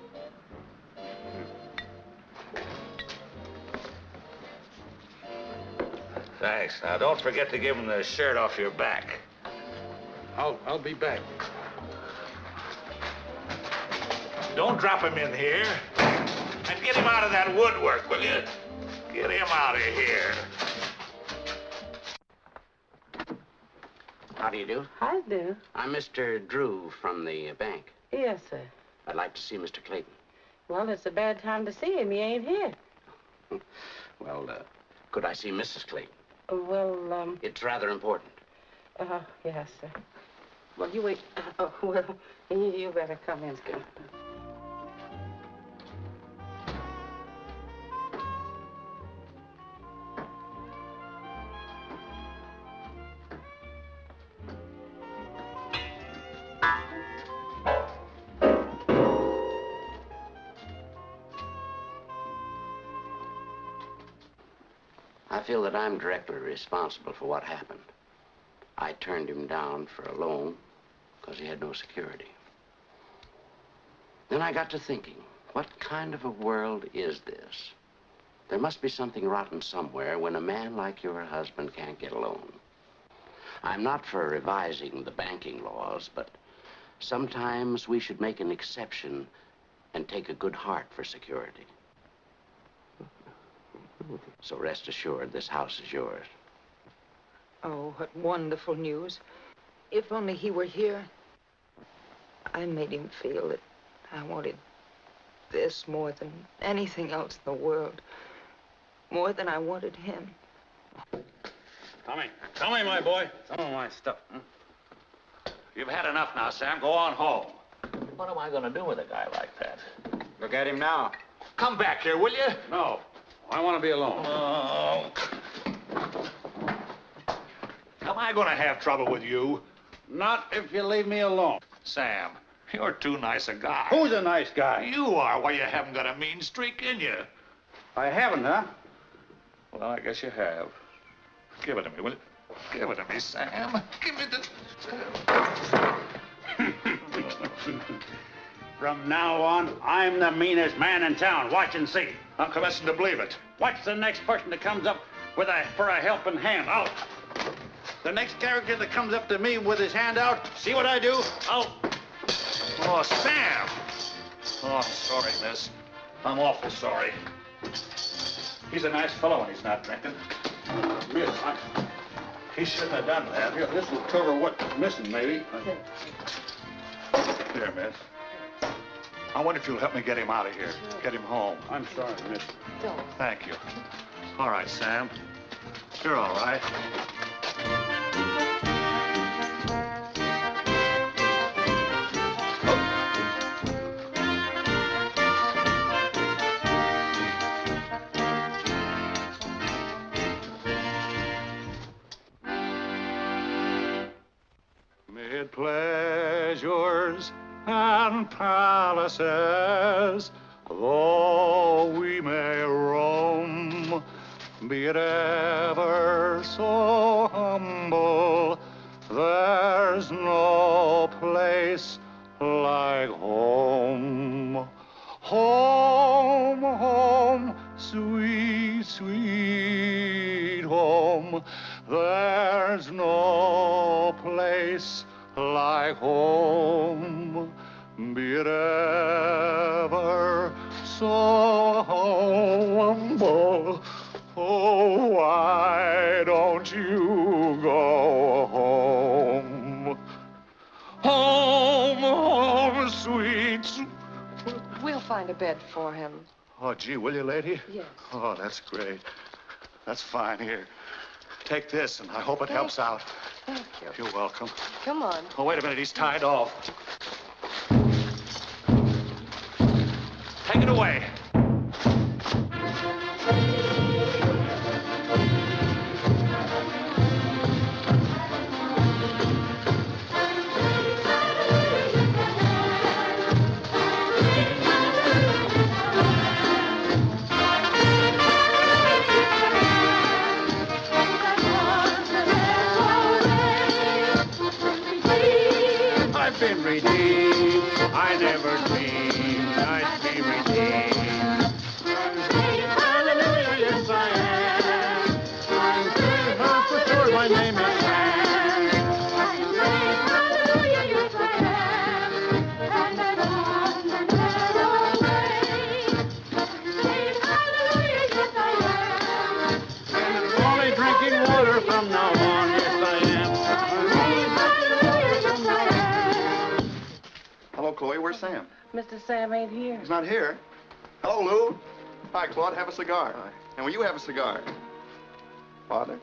Thanks. Now, don't forget to give him the shirt off your back. I'll be back. Don't drop him in here. And get him out of that woodwork, will you? Get him out of here. How do you do? I do. I'm Mr. Drew from the bank. Yes, sir. I'd like to see Mr. Clayton. Well, it's a bad time to see him. He ain't here. Well, could I see Mrs. Clayton? Well, It's rather important. yes, sir. Well, you wait. Well, you better come in, sir. I feel that I'm directly responsible for what happened. I turned him down for a loan because he had no security. Then I got to thinking, what kind of a world is this? There must be something rotten somewhere when a man like your husband can't get a loan. I'm not for revising the banking laws, but sometimes we should make an exception and take a good heart for security. So rest assured, this house is yours. Oh, what wonderful news. If only he were here. I made him feel that I wanted this more than anything else in the world. More than I wanted him. Tommy, my boy. Some of my stuff. You've had enough now, Sam. Go on home. What am I going to do with a guy like that? Look at him now. Come back here, will you? No. I want to be alone. Oh. Am I going to have trouble with you? Not if you leave me alone. Sam, you're too nice a guy. Who's a nice guy? You are. Why, you haven't got a mean streak in you. I haven't, huh? Well, I guess you have. Give it to me, will you? Give it to me, Sam. Give me the... From now on, I'm the meanest man in town. Watch and see. I'm commencing to believe it. Watch the next person that comes up for a helping hand. The next character that comes up to me with his hand out, see what I do? Oh, Sam! Oh, I'm sorry, miss. I'm awful sorry. He's a nice fellow when he's not drinking. Miss, He shouldn't have done that. Here, this will cover what's missing, maybe. Here, miss. I wonder if you'll help me get him out of here. Get him home. I'm sorry, miss. Don't. Thank you. All right, Sam. You're all right. Mid pleasures and palaces, though we may roam, be it ever so humble, there's no place like home. Home, home, sweet, sweet home. There's no place like home, be it ever so humble. Oh, why don't you go home? Home, home, sweet. We'll find a bed for him. Oh, gee, will you, lady? Yes. Oh, that's great. That's fine. Here, take this, and I hope it helps out. Thank you. You're welcome. Come on. Oh, wait a minute. He's tied off. Take it away. I've been redeemed. I never dreamed I'd be redeemed. Hallelujah, yes I am. I'm saved, for sure my name is Sam. I'm saved, hallelujah, yes I am. And I'm on the narrow way. I'm saved, hallelujah, yes I am. And I'm only drinking water from now on, yes I am. Hello, Chloe. Where's Sam? Mr. Sam ain't here. He's not here. Hello, Lou. Hi, Claude. Have a cigar. Hi. And will you have a cigar? Father?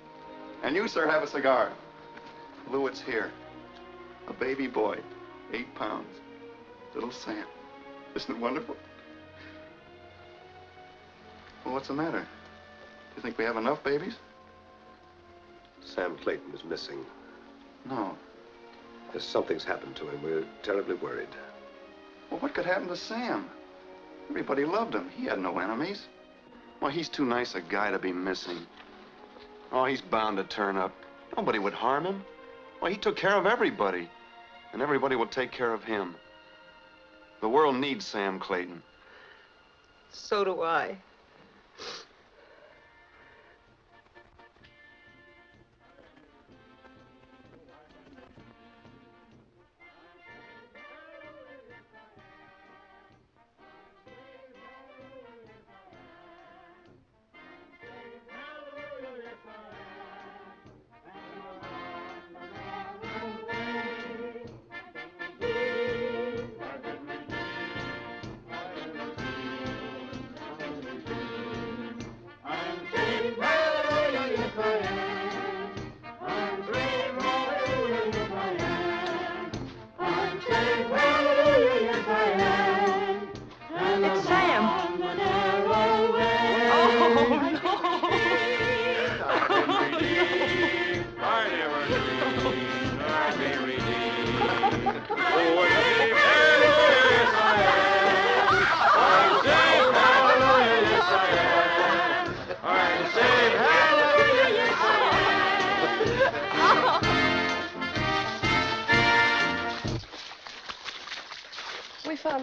And you, sir, have a cigar. Lou, it's here. A baby boy, 8 pounds. Little Sam. Isn't it wonderful? Well, what's the matter? Do you think we have enough babies? Sam Clayton is missing. No. Something's happened to him. We're terribly worried. Well, what could happen to Sam? Everybody loved him. He had no enemies. Why, he's too nice a guy to be missing. Oh, he's bound to turn up. Nobody would harm him. Why, he took care of everybody. And everybody will take care of him. The world needs Sam Clayton. So do I.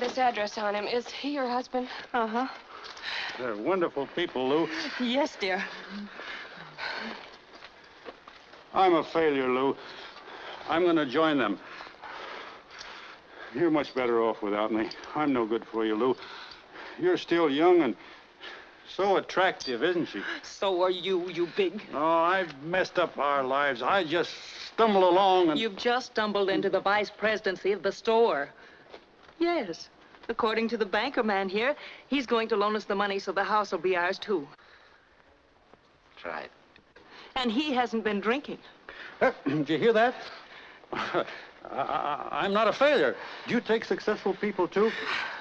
this address on him. Is he your husband? Uh-huh. They're wonderful people, Lou. Yes, dear. I'm a failure, Lou. I'm going to join them. You're much better off without me. I'm no good for you, Lou. You're still young and so attractive, isn't she? So are you, you big. Oh, I've messed up our lives. I just stumble along and... You've just stumbled into the vice presidency of the store. Yes. According to the banker man here, he's going to loan us the money so the house will be ours, too. That's right. And he hasn't been drinking. Did you hear that? I'm not a failure. Do you take successful people, too?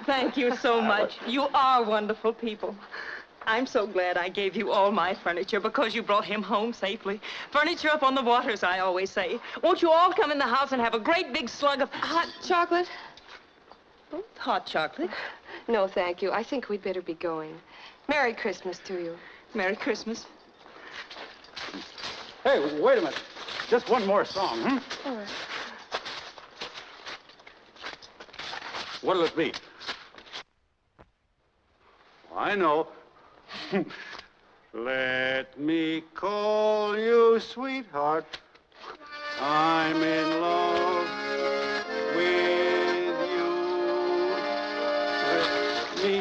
Thank you so much. You are wonderful people. I'm so glad I gave you all my furniture because you brought him home safely. Furniture up on the waters, I always say. Won't you all come in the house and have a great big slug of Hot chocolate? hot chocolate? No, thank you. I think we'd better be going. Merry Christmas to you. Merry Christmas. Hey, wait a minute. Just one more song, hmm? All right. What'll it be? I know. Let me call you sweetheart. I'm in love with you. Let me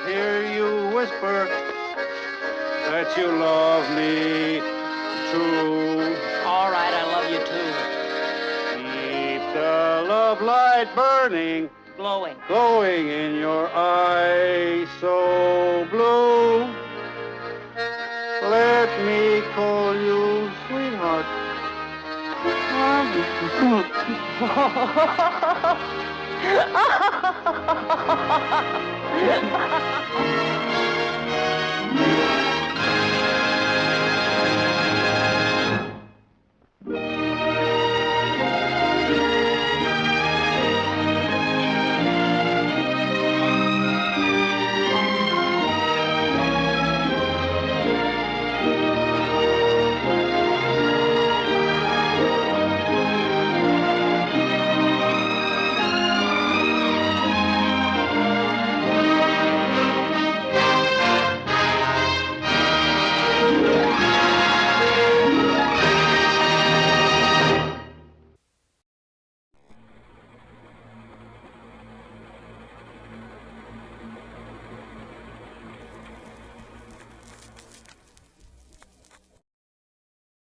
hear you whisper that you love me true. All right, I love you too. Keep the love light burning. Glowing. Glowing in your eyes so blue. Let me call you sweetheart.